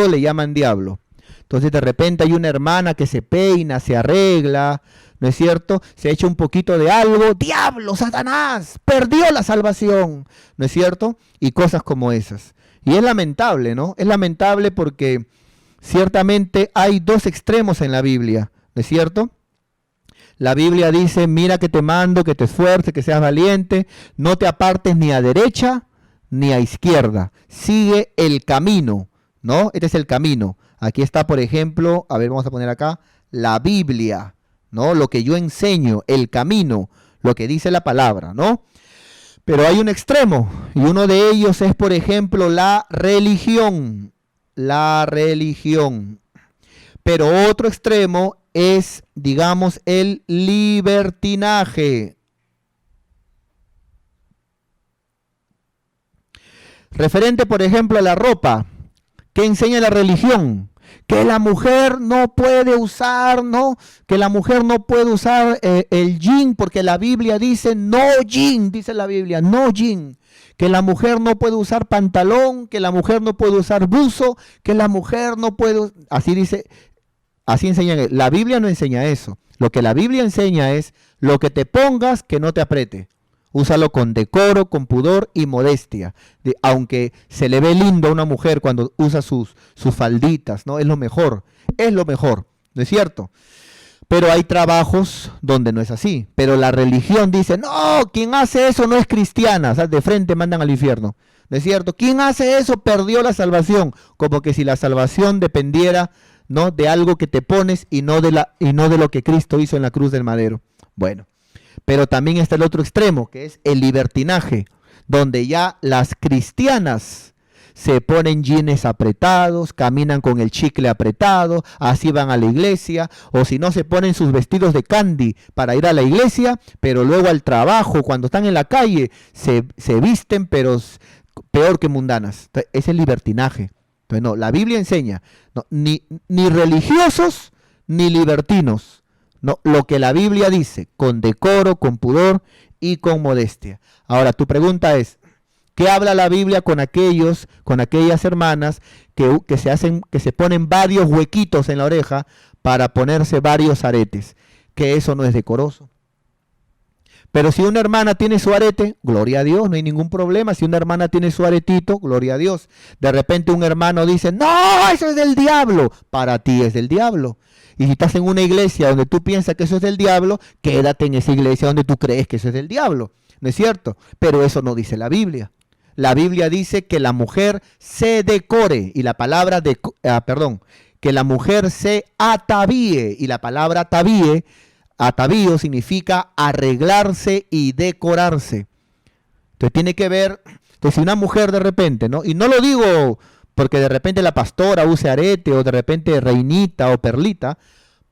le llaman diablo. Entonces de repente hay una hermana que se peina, se arregla, ¿no es cierto? Se echa un poquito de algo, diablo, Satanás, perdió la salvación, ¿no es cierto? Y cosas como esas. Y es lamentable, ¿no? Es lamentable porque ciertamente hay dos extremos en la Biblia, ¿no es cierto? La Biblia dice, mira que te mando, que te esfuerces, que seas valiente, no te apartes ni a derecha ni a izquierda, sigue el camino, ¿no? Este es el camino. Aquí está, por ejemplo, a ver, vamos a poner acá, la Biblia, ¿no? Lo que yo enseño, el camino, lo que dice la palabra, ¿no? Pero hay un extremo, y uno de ellos es, por ejemplo, la religión. La religión. Pero otro extremo es, digamos, el libertinaje. Referente, por ejemplo, a la ropa. ¿Qué enseña la religión? que la mujer no puede usar, ¿no? Que la mujer no puede usar el jean porque la Biblia dice no jean, dice la Biblia, no jean. Que la mujer no puede usar pantalón, que la mujer no puede usar buzo, que la mujer no puede, así dice, así enseña. La Biblia no enseña eso. Lo que la Biblia enseña es lo que te pongas que no te apriete. Úsalo con decoro, con pudor y modestia. Aunque se le ve lindo a una mujer cuando usa sus falditas, ¿no? Es lo mejor, ¿no es cierto? Pero hay trabajos donde no es así. Pero la religión dice, no, quien hace eso no es cristiana. O sea, de frente mandan al infierno. ¿No es cierto? Quien hace eso perdió la salvación. Como que si la salvación dependiera, ¿no?, de algo que te pones y no de lo que Cristo hizo en la cruz del madero. Bueno, pero también está el otro extremo, que es el libertinaje, donde ya las cristianas se ponen jeans apretados, caminan con el chicle apretado, así van a la iglesia, o si no se ponen sus vestidos de candy para ir a la iglesia, pero luego al trabajo, cuando están en la calle, se visten, pero peor que mundanas. Entonces, es el libertinaje. Entonces, no, la Biblia enseña, no, ni religiosos ni libertinos. No, lo que la Biblia dice, con decoro, con pudor y con modestia. Ahora, tu pregunta es, ¿qué habla la Biblia con aquellas hermanas que se ponen varios huequitos en la oreja para ponerse varios aretes? Que eso no es decoroso. Pero si una hermana tiene su arete, gloria a Dios, no hay ningún problema. Si una hermana tiene su aretito, gloria a Dios. De repente un hermano dice, no, eso es del diablo. Para ti es del diablo. Y si estás en una iglesia donde tú piensas que eso es del diablo, quédate en esa iglesia donde tú crees que eso es del diablo. ¿No es cierto? Pero eso no dice la Biblia. La Biblia dice que la mujer se decore, y la palabra que la mujer se atavíe, y la palabra atavío significa arreglarse y decorarse. Entonces tiene que ver, entonces si una mujer de repente, ¿no? Y no lo digo porque de repente la pastora use arete, o de repente reinita o perlita,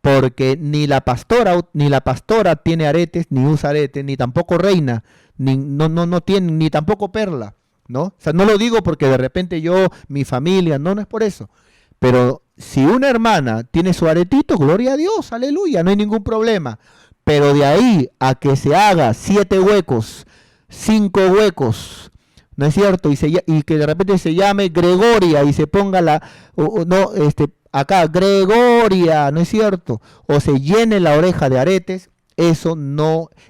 porque ni la pastora tiene aretes, ni usa aretes, ni tampoco reina, no tiene, ni tampoco perla, ¿no? O sea, no lo digo porque de repente mi familia, no es por eso. Pero si una hermana tiene su aretito, gloria a Dios, aleluya, no hay ningún problema. Pero de ahí a que se haga 7 huecos, 5 huecos, ¿no es cierto? Y que de repente se llame Gregoria y se ponga acá Gregoria, ¿no es cierto? O se llene la oreja de aretes, eso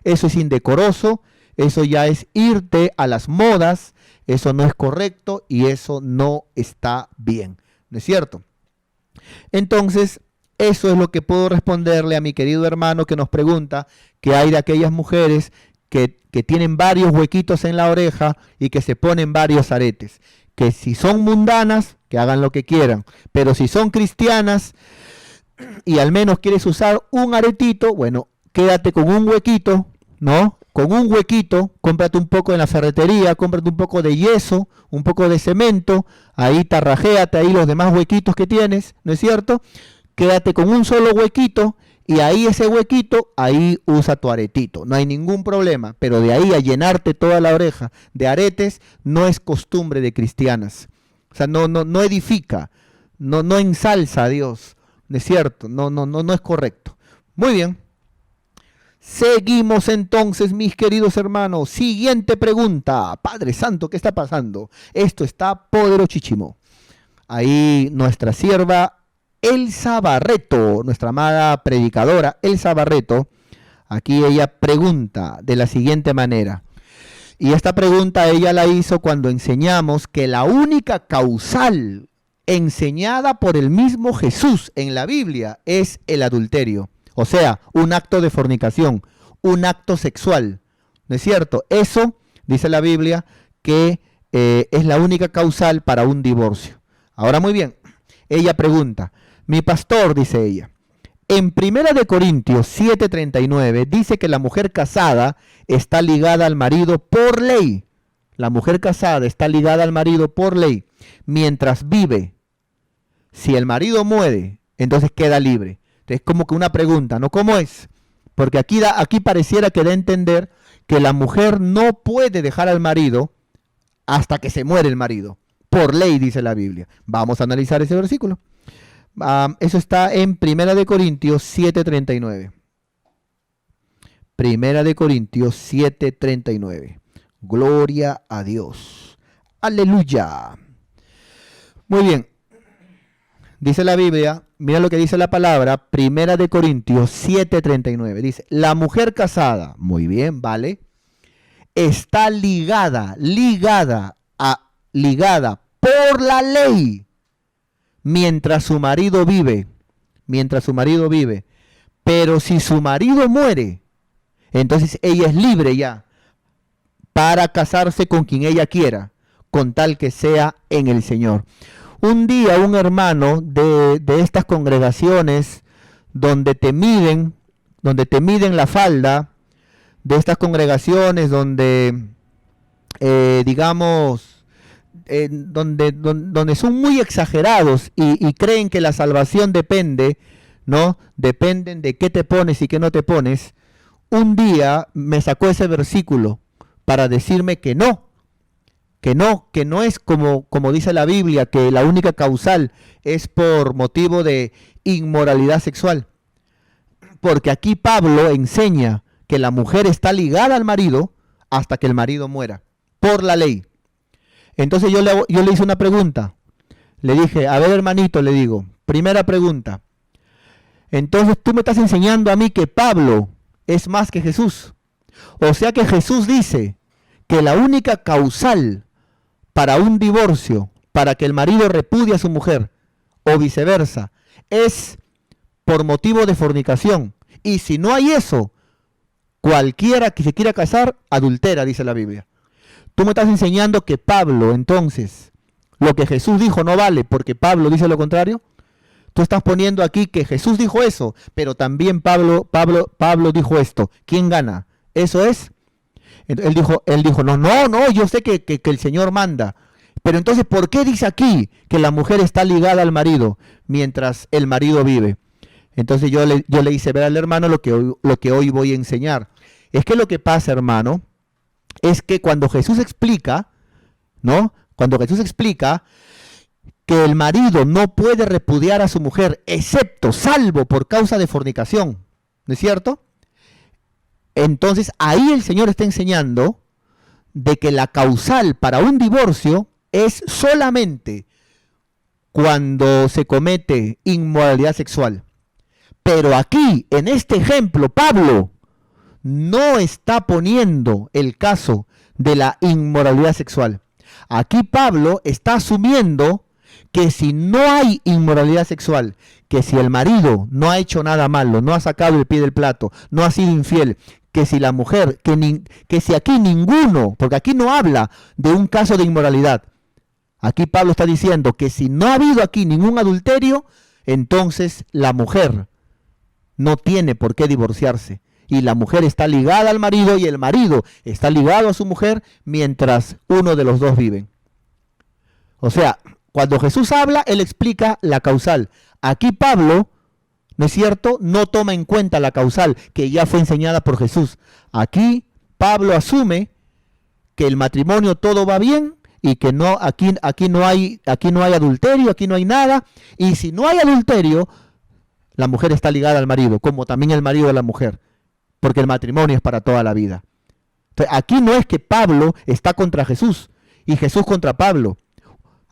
es indecoroso, eso ya es irte a las modas, eso no es correcto y eso no está bien, ¿no es cierto? Entonces, eso es lo que puedo responderle a mi querido hermano que nos pregunta que hay de aquellas mujeres que tienen varios huequitos en la oreja y que se ponen varios aretes. Que si son mundanas, que hagan lo que quieran, pero si son cristianas y al menos quieres usar un aretito, bueno, quédate con un huequito, ¿no? Con un huequito, cómprate un poco en la ferretería, cómprate un poco de yeso, un poco de cemento, ahí tarrajéate ahí los demás huequitos que tienes, ¿no es cierto? Quédate con un solo huequito y ahí ese huequito, ahí usa tu aretito, no hay ningún problema, pero de ahí a llenarte toda la oreja de aretes no es costumbre de cristianas. O sea, no edifica, no ensalza a Dios, ¿no es cierto? No es correcto. Muy bien. Seguimos entonces, mis queridos hermanos. Siguiente pregunta. Padre Santo, ¿qué está pasando? Esto está poderosísimo. Ahí nuestra sierva Elsa Barreto, nuestra amada predicadora Elsa Barreto, aquí ella pregunta de la siguiente manera. Y esta pregunta ella la hizo cuando enseñamos que la única causal enseñada por el mismo Jesús en la Biblia es el adulterio. O sea, un acto de fornicación, un acto sexual, ¿no es cierto? Eso, dice la Biblia, que es la única causal para un divorcio. Ahora muy bien, ella pregunta, mi pastor, dice ella, en 1 Corintios 7:39 dice que la mujer casada está ligada al marido por ley. La mujer casada está ligada al marido por ley mientras vive. Si el marido muere, entonces queda libre. Es como que una pregunta, ¿no? ¿Cómo es? Porque aquí pareciera que da a entender que la mujer no puede dejar al marido hasta que se muere el marido. Por ley, dice la Biblia. Vamos a analizar ese versículo. Eso está en Primera de Corintios 7:39. Primera de Corintios 7:39. Gloria a Dios. Aleluya. Muy bien. Dice la Biblia, mira lo que dice la palabra, Primera de Corintios 7:39. Dice, la mujer casada, muy bien, ¿vale? Está ligada por la ley mientras su marido vive. Pero si su marido muere, entonces ella es libre ya para casarse con quien ella quiera, con tal que sea en el Señor. Un día un hermano de estas congregaciones donde te miden la falda, de estas congregaciones donde, donde son muy exagerados y creen que la salvación depende, ¿no? Dependen de qué te pones y qué no te pones. Un día me sacó ese versículo para decirme que no es como dice la Biblia, que la única causal es por motivo de inmoralidad sexual. Porque aquí Pablo enseña que la mujer está ligada al marido hasta que el marido muera, por la ley. Entonces yo le hice una pregunta. Le dije, a ver hermanito, le digo, primera pregunta. Entonces tú me estás enseñando a mí que Pablo es más que Jesús. O sea que Jesús dice que la única causal para un divorcio, para que el marido repudie a su mujer, o viceversa, es por motivo de fornicación. Y si no hay eso, cualquiera que se quiera casar, adultera, dice la Biblia. Tú me estás enseñando que Pablo, entonces, lo que Jesús dijo no vale porque Pablo dice lo contrario. Tú estás poniendo aquí que Jesús dijo eso, pero también Pablo dijo esto. ¿Quién gana? ¿Eso es? Él dijo, no, yo sé que el Señor manda. Pero entonces, ¿por qué dice aquí que la mujer está ligada al marido mientras el marido vive? Entonces yo le hice ver al hermano lo que hoy voy a enseñar. Es que lo que pasa, hermano, es que cuando Jesús explica, ¿no? Cuando Jesús explica que el marido no puede repudiar a su mujer, salvo por causa de fornicación, ¿no es cierto? Entonces ahí el Señor está enseñando de que la causal para un divorcio es solamente cuando se comete inmoralidad sexual. Pero aquí, en este ejemplo, Pablo no está poniendo el caso de la inmoralidad sexual. Aquí Pablo está asumiendo que si no hay inmoralidad sexual, que si el marido no ha hecho nada malo, no ha sacado el pie del plato, no ha sido infiel, que si la mujer, que si aquí ninguno, porque aquí no habla de un caso de inmoralidad. Aquí Pablo está diciendo que si no ha habido aquí ningún adulterio, entonces la mujer no tiene por qué divorciarse. Y la mujer está ligada al marido y el marido está ligado a su mujer mientras uno de los dos viven. O sea, cuando Jesús habla, él explica la causal. Aquí Pablo, ¿no es cierto?, no toma en cuenta la causal que ya fue enseñada por Jesús. Aquí Pablo asume que el matrimonio todo va bien y que no, aquí no hay adulterio, aquí no hay nada. Y si no hay adulterio, la mujer está ligada al marido, como también el marido a la mujer, porque el matrimonio es para toda la vida. Entonces, aquí no es que Pablo está contra Jesús y Jesús contra Pablo.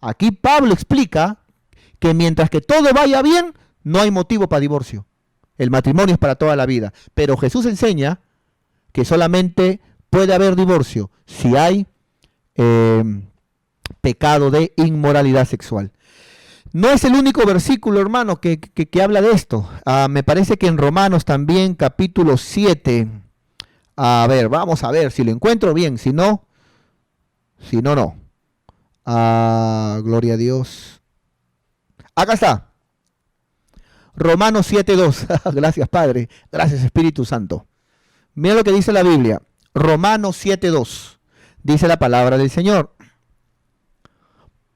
Aquí Pablo explica que mientras que todo vaya bien, no hay motivo para divorcio. El matrimonio es para toda la vida. Pero Jesús enseña que solamente puede haber divorcio si hay pecado de inmoralidad sexual. No es el único versículo, hermano, que habla de esto. Me parece que en Romanos también, capítulo 7. A ver, vamos a ver si lo encuentro bien. Si no, no. Gloria a Dios. Acá está. Romanos 7:2. Gracias, Padre. Gracias, Espíritu Santo. Mira lo que dice la Biblia. Romanos 7:2. Dice la palabra del Señor.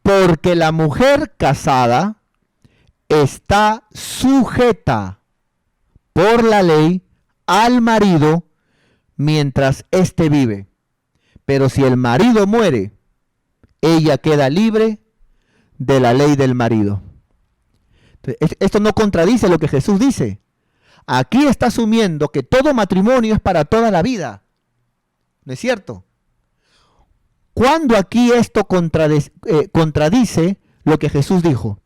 Porque la mujer casada está sujeta por la ley al marido mientras éste vive. Pero si el marido muere, ella queda libre de la ley del marido. Esto no contradice lo que Jesús dice. Aquí está asumiendo que todo matrimonio es para toda la vida. ¿No es cierto? Cuando aquí esto contradice lo que Jesús dijo.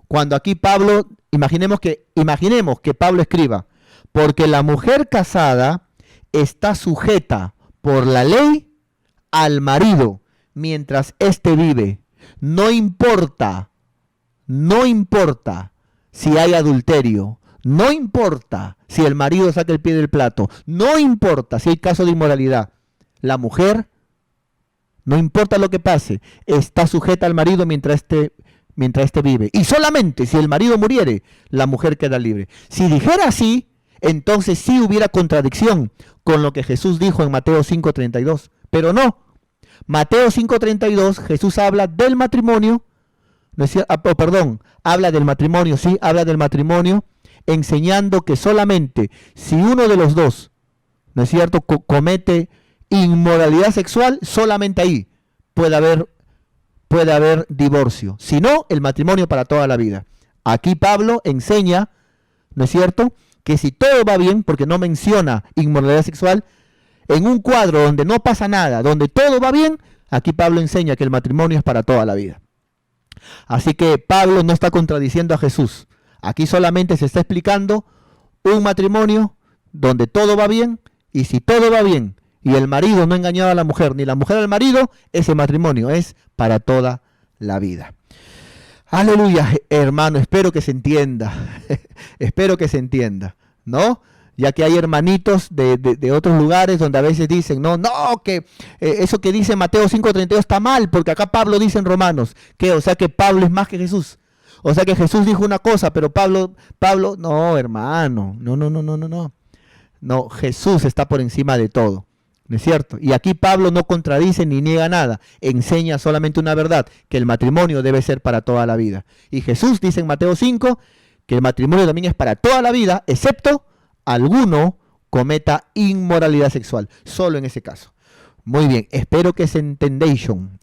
Cuando aquí Pablo, imaginemos que Pablo escriba, porque la mujer casada está sujeta por la ley al marido mientras éste vive. No importa si hay adulterio, no importa si el marido saca el pie del plato, no importa si hay caso de inmoralidad. La mujer, no importa lo que pase, está sujeta al marido mientras éste vive. Y solamente si el marido muriere, la mujer queda libre. Si dijera así, entonces sí hubiera contradicción con lo que Jesús dijo en Mateo 5:32. Pero no. Mateo 5:32, Jesús habla del matrimonio, ¿no es cierto? Habla del matrimonio, sí, habla del matrimonio, enseñando que solamente si uno de los dos, ¿no es cierto?, comete inmoralidad sexual, solamente ahí puede haber divorcio. Si no, el matrimonio para toda la vida. Aquí Pablo enseña, ¿no es cierto?, que si todo va bien, porque no menciona inmoralidad sexual, en un cuadro donde no pasa nada, donde todo va bien, aquí Pablo enseña que el matrimonio es para toda la vida. Así que Pablo no está contradiciendo a Jesús. Aquí solamente se está explicando un matrimonio donde todo va bien, y si todo va bien y el marido no ha engañado a la mujer, ni la mujer al marido, ese matrimonio es para toda la vida. Aleluya, hermano, espero que se entienda, espero que se entienda, ¿no? Ya que hay hermanitos de otros lugares donde a veces dicen, no, que eso que dice Mateo 5:32 está mal, porque acá Pablo dice en Romanos, o sea que Pablo es más que Jesús. O sea que Jesús dijo una cosa, pero Pablo, no, hermano, no. No, Jesús está por encima de todo, ¿no es cierto? Y aquí Pablo no contradice ni niega nada, enseña solamente una verdad, que el matrimonio debe ser para toda la vida. Y Jesús dice en Mateo 5 que el matrimonio también es para toda la vida, excepto alguno cometa inmoralidad sexual, solo en ese caso. Muy bien, espero que se entendation.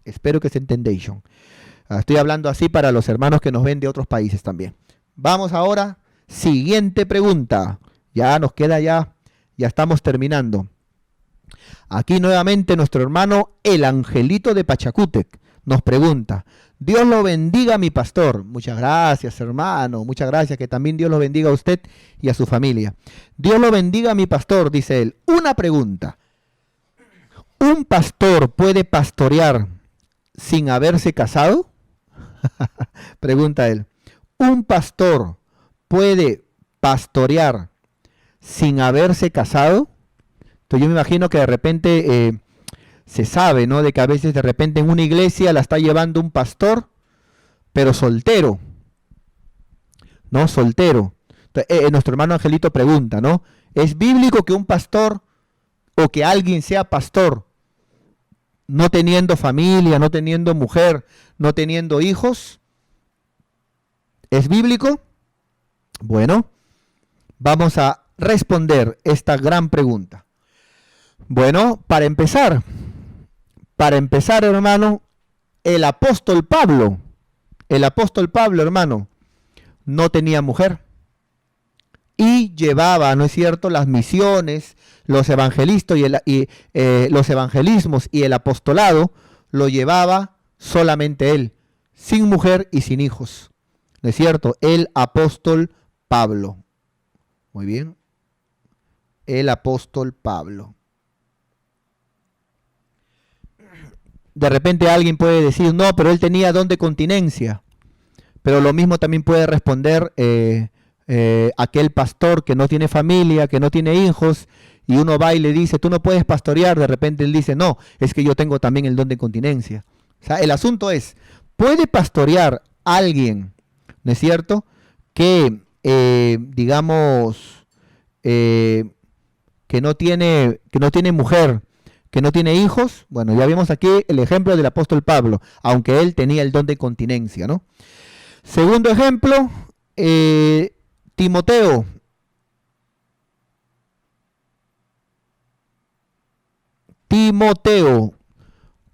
Estoy hablando así para los hermanos que nos ven de otros países también. Vamos ahora, siguiente pregunta. Ya nos queda ya estamos terminando. Aquí nuevamente nuestro hermano el Angelito de Pachacútec nos pregunta, Dios lo bendiga mi pastor. Muchas gracias, hermano, muchas gracias, que también Dios lo bendiga a usted y a su familia. Dios lo bendiga mi pastor, dice él. Una pregunta, ¿un pastor puede pastorear sin haberse casado? Pregunta él. ¿Un pastor puede pastorear sin haberse casado? Entonces yo me imagino que de repente se sabe, ¿no?, de que a veces de repente en una iglesia la está llevando un pastor, pero soltero, ¿no? Soltero. Entonces, nuestro hermano Angelito pregunta, ¿no? ¿Es bíblico que un pastor o que alguien sea pastor no teniendo familia, no teniendo mujer, no teniendo hijos? ¿Es bíblico? Bueno, vamos a responder esta gran pregunta. Bueno, para empezar, hermano, el apóstol Pablo, hermano, no tenía mujer y llevaba, ¿no es cierto?, las misiones, los evangelismos y el apostolado lo llevaba solamente él, sin mujer y sin hijos, ¿no es cierto? El apóstol Pablo. Muy bien. El apóstol Pablo. De repente alguien puede decir, no, pero él tenía don de continencia. Pero lo mismo también puede responder aquel pastor que no tiene familia, que no tiene hijos, y uno va y le dice, tú no puedes pastorear. De repente él dice, no, es que yo tengo también el don de continencia. O sea, el asunto es, ¿puede pastorear alguien, no es cierto?, que, que no tiene mujer, que no tiene hijos? Bueno, ya vimos aquí el ejemplo del apóstol Pablo, aunque él tenía el don de continencia, ¿no? Segundo ejemplo, Timoteo.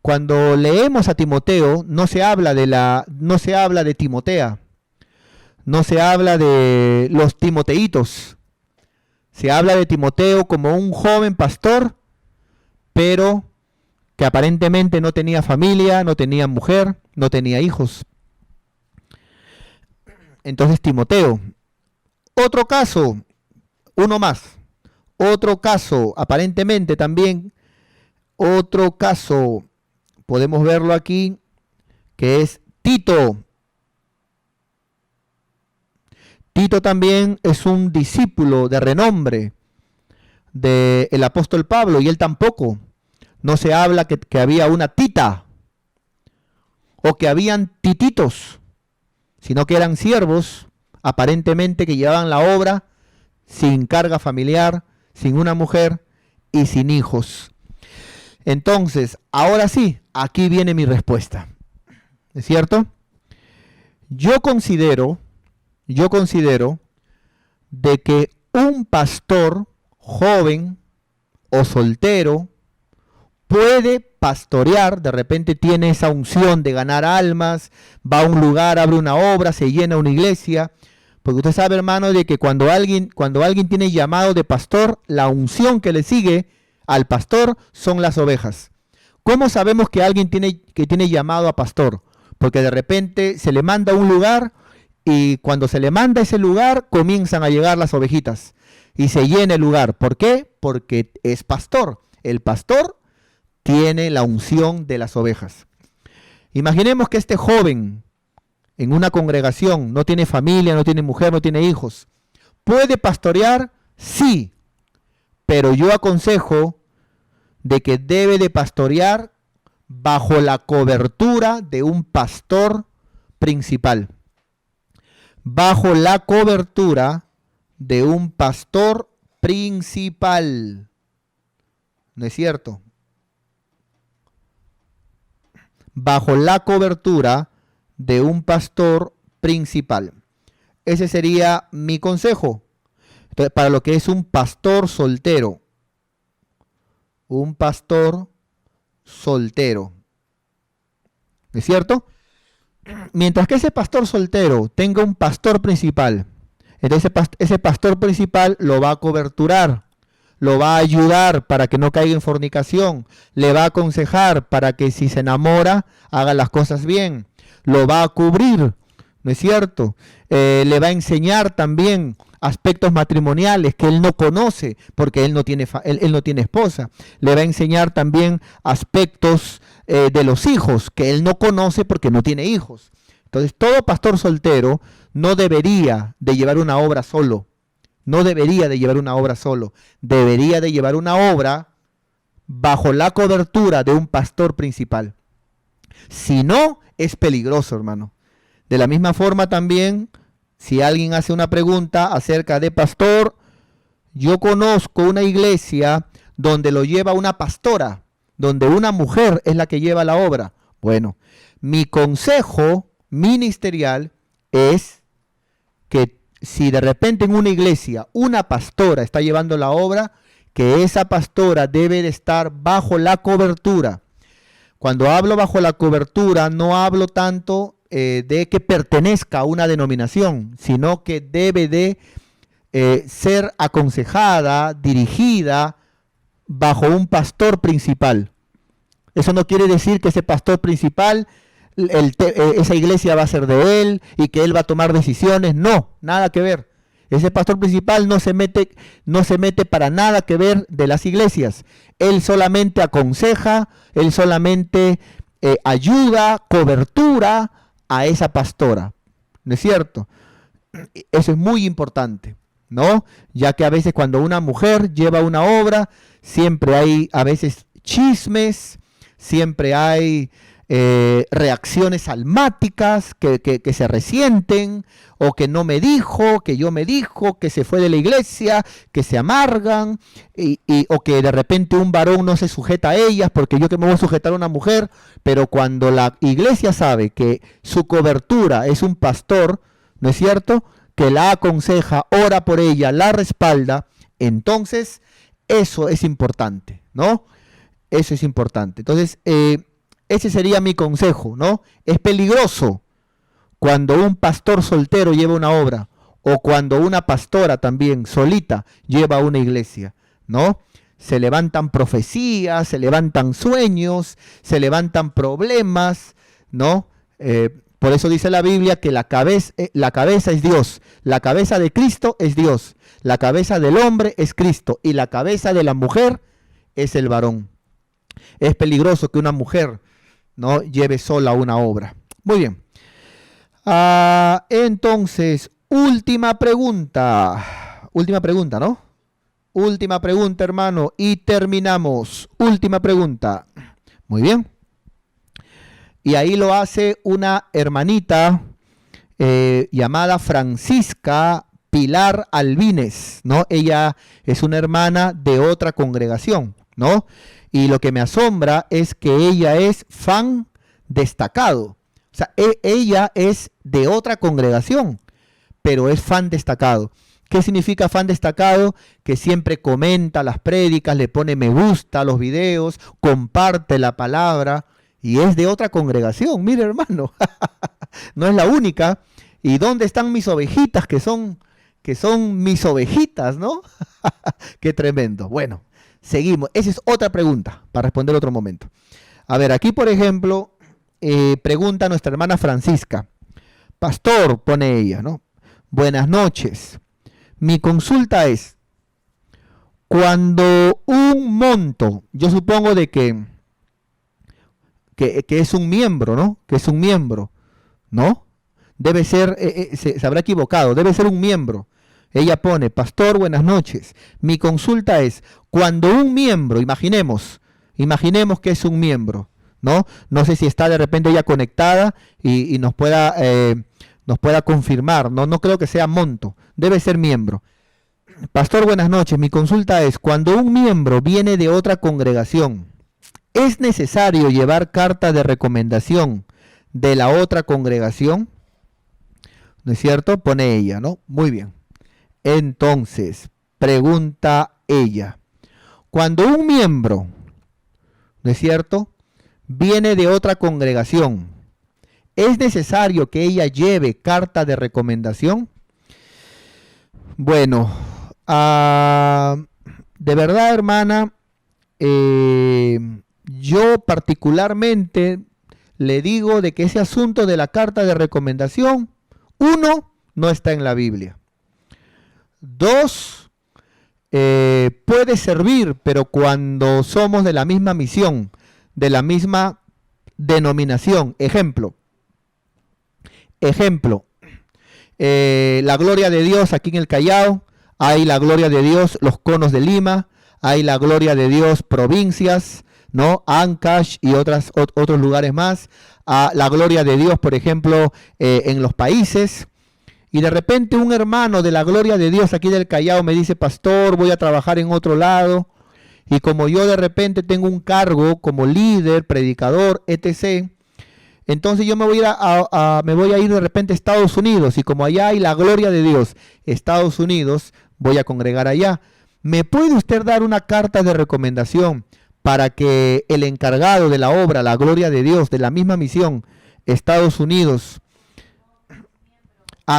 Cuando leemos a Timoteo, no se habla de Timotea, no se habla de los timoteitos. Se habla de Timoteo como un joven pastor, pero que aparentemente no tenía familia, no tenía mujer, no tenía hijos. Entonces Timoteo. Otro caso, uno más. Otro caso, aparentemente también, otro caso, podemos verlo aquí, que es Tito. Tito también es un discípulo de renombre del apóstol Pablo, y él tampoco. No se habla que había una Tita o que habían tititos, sino que eran siervos, aparentemente, que llevaban la obra sin carga familiar, sin una mujer y sin hijos. Entonces, ahora sí, aquí viene mi respuesta. ¿Es cierto? Yo considero de que un pastor joven o soltero puede pastorear, de repente tiene esa unción de ganar almas, va a un lugar, abre una obra, se llena una iglesia, porque usted sabe, hermano, de que cuando alguien tiene llamado de pastor, la unción que le sigue al pastor son las ovejas. ¿Cómo sabemos que alguien tiene llamado a pastor? Porque de repente se le manda a un lugar y cuando se le manda a ese lugar comienzan a llegar las ovejitas y se llena el lugar. ¿Por qué? Porque es pastor. El pastor tiene la unción de las ovejas. Imaginemos que este joven en una congregación no tiene familia, no tiene mujer, no tiene hijos. ¿Puede pastorear? Sí, pero yo aconsejo de que debe de pastorear bajo la cobertura de un pastor principal. Bajo la cobertura de un pastor principal. ¿No es cierto? Bajo la cobertura de un pastor principal. Ese sería mi consejo. Entonces, para lo que es un pastor soltero. Un pastor soltero. ¿Es cierto? Mientras que ese pastor soltero tenga un pastor principal, entonces ese pastor principal lo va a coberturar, lo va a ayudar para que no caiga en fornicación, le va a aconsejar para que si se enamora haga las cosas bien, lo va a cubrir, ¿no es cierto? Le va a enseñar también aspectos matrimoniales que él no conoce porque él no tiene esposa. Le va a enseñar también aspectos de los hijos que él no conoce porque no tiene hijos. Entonces, todo pastor soltero no debería de llevar una obra solo. No debería de llevar una obra solo. Debería de llevar una obra bajo la cobertura de un pastor principal. Si no, es peligroso, hermano. De la misma forma también, si alguien hace una pregunta acerca de pastor, yo conozco una iglesia donde lo lleva una pastora, donde una mujer es la que lleva la obra. Bueno, mi consejo ministerial es que si de repente en una iglesia una pastora está llevando la obra, que esa pastora debe de estar bajo la cobertura. Cuando hablo bajo la cobertura, no hablo tanto de que pertenezca a una denominación, sino que debe de ser aconsejada, dirigida bajo un pastor principal. Eso no quiere decir que ese pastor principal, esa iglesia va a ser de él y que él va a tomar decisiones. No, nada que ver. Ese pastor principal no se mete para nada que ver de las iglesias. Él solamente aconseja, él solamente ayuda, cobertura a esa pastora. ¿No es cierto? Eso es muy importante, ¿no? Ya que a veces cuando una mujer lleva una obra, siempre hay a veces chismes, siempre hay reacciones almáticas que se resienten, o que no me dijo, que yo me dijo, que se fue de la iglesia, que se amargan, o que de repente un varón no se sujeta a ellas, porque yo que me voy a sujetar a una mujer. Pero cuando la iglesia sabe que su cobertura es un pastor, ¿no es cierto?, que la aconseja, ora por ella, la respalda, entonces eso es importante, ¿no? Eso es importante. Entonces, ese sería mi consejo, ¿no? Es peligroso cuando un pastor soltero lleva una obra, o cuando una pastora también solita lleva una iglesia, ¿no? Se levantan profecías, se levantan sueños, se levantan problemas, ¿no? Por eso dice la Biblia que la cabeza es Dios, la cabeza de Cristo es Dios, la cabeza del hombre es Cristo y la cabeza de la mujer es el varón. Es peligroso que una mujer, ¿no?, lleve sola una obra. Muy bien. Entonces, última pregunta, ¿no? Última pregunta, hermano, y terminamos. Última pregunta. Muy bien. Y ahí lo hace una hermanita llamada Francisca Pilar Albines, ¿no? Ella es una hermana de otra congregación, ¿no? Y lo que me asombra es que ella es fan destacado. O sea, ella es de otra congregación, pero es fan destacado. ¿Qué significa fan destacado? Que siempre comenta las prédicas, le pone me gusta a los videos, comparte la palabra y es de otra congregación. Mire, hermano, no es la única. ¿Y dónde están mis ovejitas que son mis ovejitas, ¿no? Qué tremendo. Bueno, seguimos. Esa es otra pregunta para responder otro momento. A ver, aquí por ejemplo, pregunta nuestra hermana Francisca. Pastor, pone ella, ¿no? Buenas noches. Mi consulta es, cuando un monto, yo supongo de que es un miembro, ¿no? Que es un miembro, ¿no? Debe ser, se habrá equivocado, debe ser un miembro. Ella pone, pastor, buenas noches. Mi consulta es, cuando un miembro, imaginemos que es un miembro, ¿no? No sé si está de repente ella conectada y nos pueda confirmar, ¿no? No creo que sea monto, debe ser miembro. Pastor, buenas noches. Mi consulta es, cuando un miembro viene de otra congregación, ¿es necesario llevar carta de recomendación de la otra congregación? ¿No es cierto? Pone ella, ¿no? Muy bien. Entonces, pregunta ella, cuando un miembro, ¿no es cierto?, viene de otra congregación, ¿es necesario que ella lleve carta de recomendación? Bueno, de verdad, hermana, yo particularmente le digo de que ese asunto de la carta de recomendación, uno, no está en la Biblia. Dos, puede servir, pero cuando somos de la misma misión, de la misma denominación. Ejemplo, la Gloria de Dios aquí en el Callao, hay la Gloria de Dios los Conos de Lima, hay la Gloria de Dios provincias, ¿no? Ancash y otros lugares más, la Gloria de Dios, por ejemplo, en los países. Y de repente un hermano de la Gloria de Dios aquí del Callao me dice, pastor, voy a trabajar en otro lado, y como yo de repente tengo un cargo como líder, predicador, etc., entonces yo me voy a ir de repente a Estados Unidos, y como allá hay la Gloria de Dios, Estados Unidos, voy a congregar allá. ¿Me puede usted dar una carta de recomendación para que el encargado de la obra, la Gloria de Dios, de la misma misión, Estados Unidos?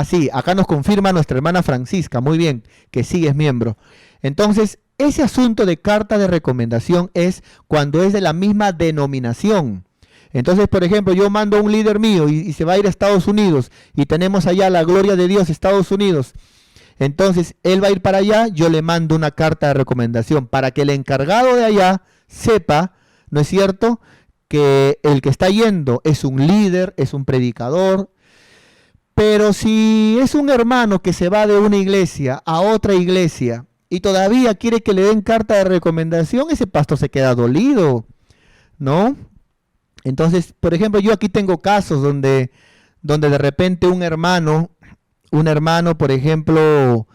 Sí, acá nos confirma nuestra hermana Francisca, muy bien, que sí es miembro. Entonces, ese asunto de carta de recomendación es cuando es de la misma denominación. Entonces, por ejemplo, yo mando a un líder mío y se va a ir a Estados Unidos y tenemos allá la Gloria de Dios, Estados Unidos. Entonces, él va a ir para allá, yo le mando una carta de recomendación para que el encargado de allá sepa, ¿no es cierto?, que el que está yendo es un líder, es un predicador. Pero si es un hermano que se va de una iglesia a otra iglesia y todavía quiere que le den carta de recomendación, ese pastor se queda dolido, ¿no? Entonces, por ejemplo, yo aquí tengo casos donde de repente un hermano, por ejemplo,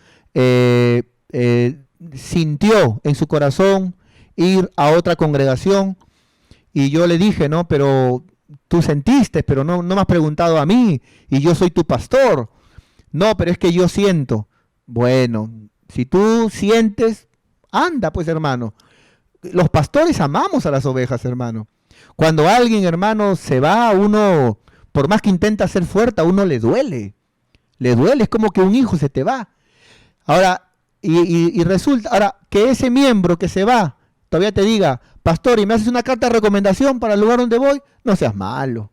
sintió en su corazón ir a otra congregación y yo le dije, no, pero tú sentiste, pero no me has preguntado a mí y yo soy tu pastor. No, pero es que yo siento. Bueno, si tú sientes, anda pues, hermano. Los pastores amamos a las ovejas, hermano. Cuando alguien, hermano, se va, uno por más que intenta ser fuerte, a uno le duele. Le duele, es como que un hijo se te va. Ahora, y resulta, ahora, que ese miembro que se va, todavía te diga, pastor, ¿y me haces una carta de recomendación para el lugar donde voy? No seas malo.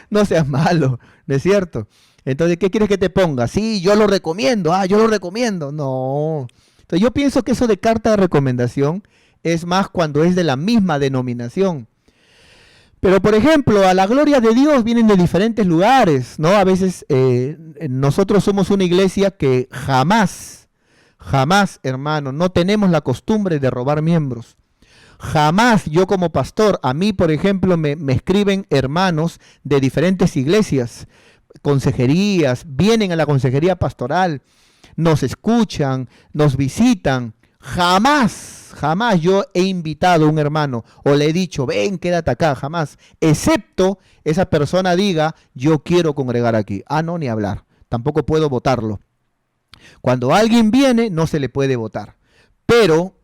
No seas malo, ¿no es cierto? Entonces, ¿qué quieres que te ponga? Sí, yo lo recomiendo, yo lo recomiendo. No. Entonces, yo pienso que eso de carta de recomendación es más cuando es de la misma denominación. Pero, por ejemplo, a la gloria de Dios vienen de diferentes lugares, ¿no? A veces nosotros somos una iglesia que jamás, hermano, no tenemos la costumbre de robar miembros. Jamás yo como pastor, a mí, por ejemplo, me escriben hermanos de diferentes iglesias, consejerías, vienen a la consejería pastoral, nos escuchan, nos visitan. Jamás yo he invitado a un hermano o le he dicho, ven, quédate acá, jamás. Excepto esa persona diga, yo quiero congregar aquí. No, ni hablar. Tampoco puedo votarlo. Cuando alguien viene, no se le puede votar. Pero,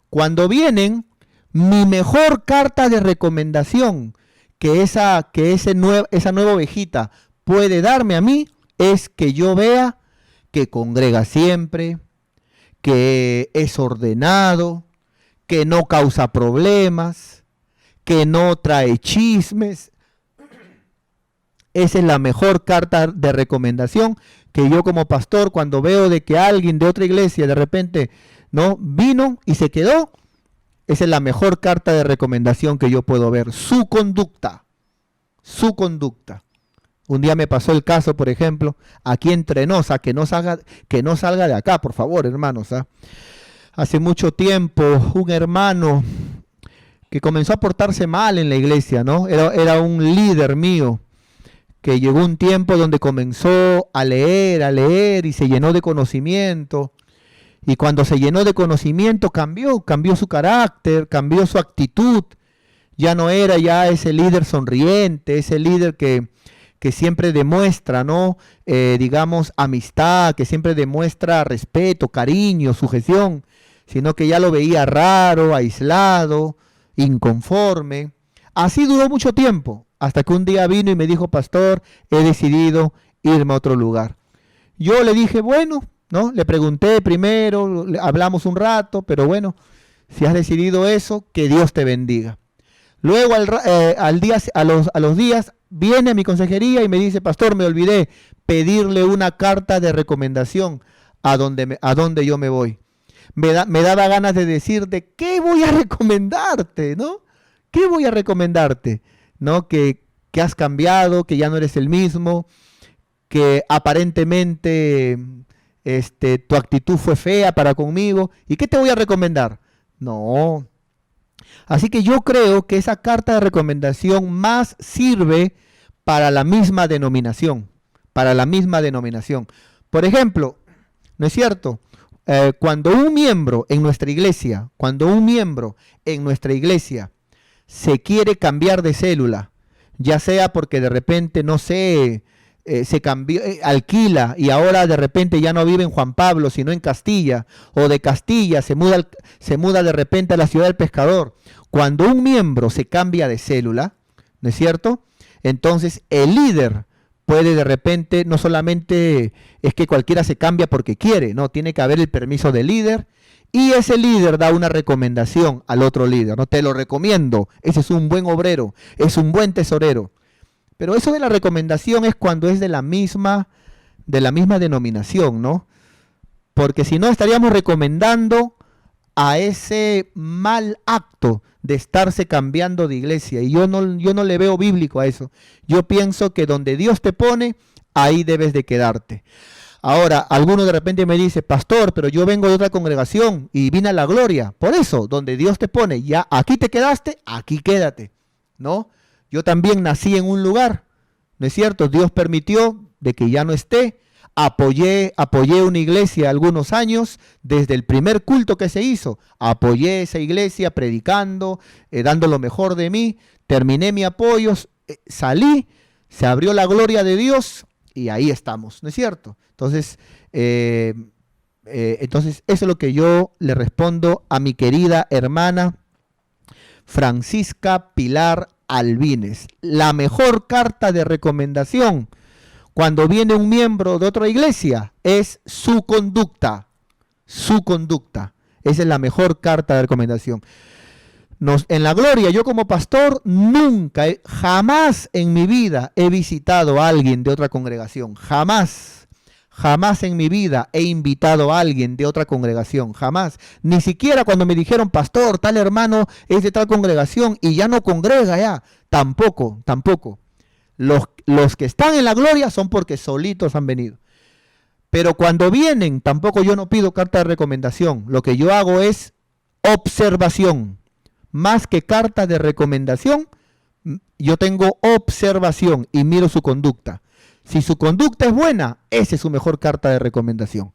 cuando vienen, mi mejor carta de recomendación que esa nueva ovejita puede darme a mí es que yo vea que congrega siempre, que es ordenado, que no causa problemas, que no trae chismes. Esa es la mejor carta de recomendación que yo como pastor, cuando veo de que alguien de otra iglesia de repente no vino y se quedó, esa es la mejor carta de recomendación que yo puedo ver. Su conducta. Un día me pasó el caso, por ejemplo, aquí entre nos, que no salga de acá, por favor, hermanos. Hace mucho tiempo, un hermano que comenzó a portarse mal en la iglesia, ¿no? Era un líder mío, que llegó un tiempo donde comenzó a leer y se llenó de conocimiento. Y cuando se llenó de conocimiento cambió su carácter, cambió su actitud. Ya no era ya ese líder sonriente, ese líder que siempre demuestra, ¿no? Digamos, amistad, que siempre demuestra respeto, cariño, sujeción, sino que ya lo veía raro, aislado, inconforme. Así duró mucho tiempo, hasta que un día vino y me dijo, pastor, he decidido irme a otro lugar. Yo le dije, bueno, ¿no? Le pregunté primero, hablamos un rato, pero bueno, si has decidido eso, que Dios te bendiga. Luego a los días viene a mi consejería y me dice, pastor, me olvidé pedirle una carta de recomendación a donde yo me voy. Me daba ganas de decirte, ¿qué voy a recomendarte? ¿No? ¿Qué voy a recomendarte? ¿No? Que has cambiado, que ya no eres el mismo, que aparentemente tu actitud fue fea para conmigo. ¿Y qué te voy a recomendar? No. Así que yo creo que esa carta de recomendación más sirve para la misma denominación. Por ejemplo, ¿no es cierto? Cuando un miembro en nuestra iglesia se quiere cambiar de célula, ya sea porque de repente, no sé, se cambió, alquila y ahora de repente ya no vive en Juan Pablo, sino en Castilla, o de Castilla se muda de repente a la ciudad del pescador. Cuando un miembro se cambia de célula, ¿no es cierto? Entonces el líder puede de repente, no solamente es que cualquiera se cambia porque quiere, no, tiene que haber el permiso del líder y ese líder da una recomendación al otro líder, no, te lo recomiendo, ese es un buen obrero, es un buen tesorero. Pero eso de la recomendación es cuando es de la misma denominación, ¿no? Porque si no estaríamos recomendando a ese mal acto de estarse cambiando de iglesia. Y yo no le veo bíblico a eso. Yo pienso que donde Dios te pone, ahí debes de quedarte. Ahora, alguno de repente me dice, pastor, pero yo vengo de otra congregación y vine a la gloria. Por eso, donde Dios te pone, ya aquí te quedaste, aquí quédate, ¿no? Yo también nací en un lugar, ¿no es cierto? Dios permitió de que ya no esté. Apoyé una iglesia algunos años, desde el primer culto que se hizo, apoyé esa iglesia predicando, dando lo mejor de mí, terminé mi apoyo, salí, se abrió la gloria de Dios y ahí estamos, ¿no es cierto? Entonces, eso es lo que yo le respondo a mi querida hermana Francisca Pilar Albines. La mejor carta de recomendación cuando viene un miembro de otra iglesia es su conducta. Su conducta. Esa es la mejor carta de recomendación. En la gloria, yo como pastor nunca, jamás en mi vida he visitado a alguien de otra congregación. Jamás. Jamás en mi vida he invitado a alguien de otra congregación. Jamás. Ni siquiera cuando me dijeron, pastor, tal hermano es de tal congregación y ya no congrega ya. Tampoco, tampoco. Los que están en la gloria son porque solitos han venido. Pero cuando vienen, tampoco yo no pido carta de recomendación. Lo que yo hago es observación. Más que carta de recomendación, yo tengo observación y miro su conducta. Si su conducta es buena, esa es su mejor carta de recomendación.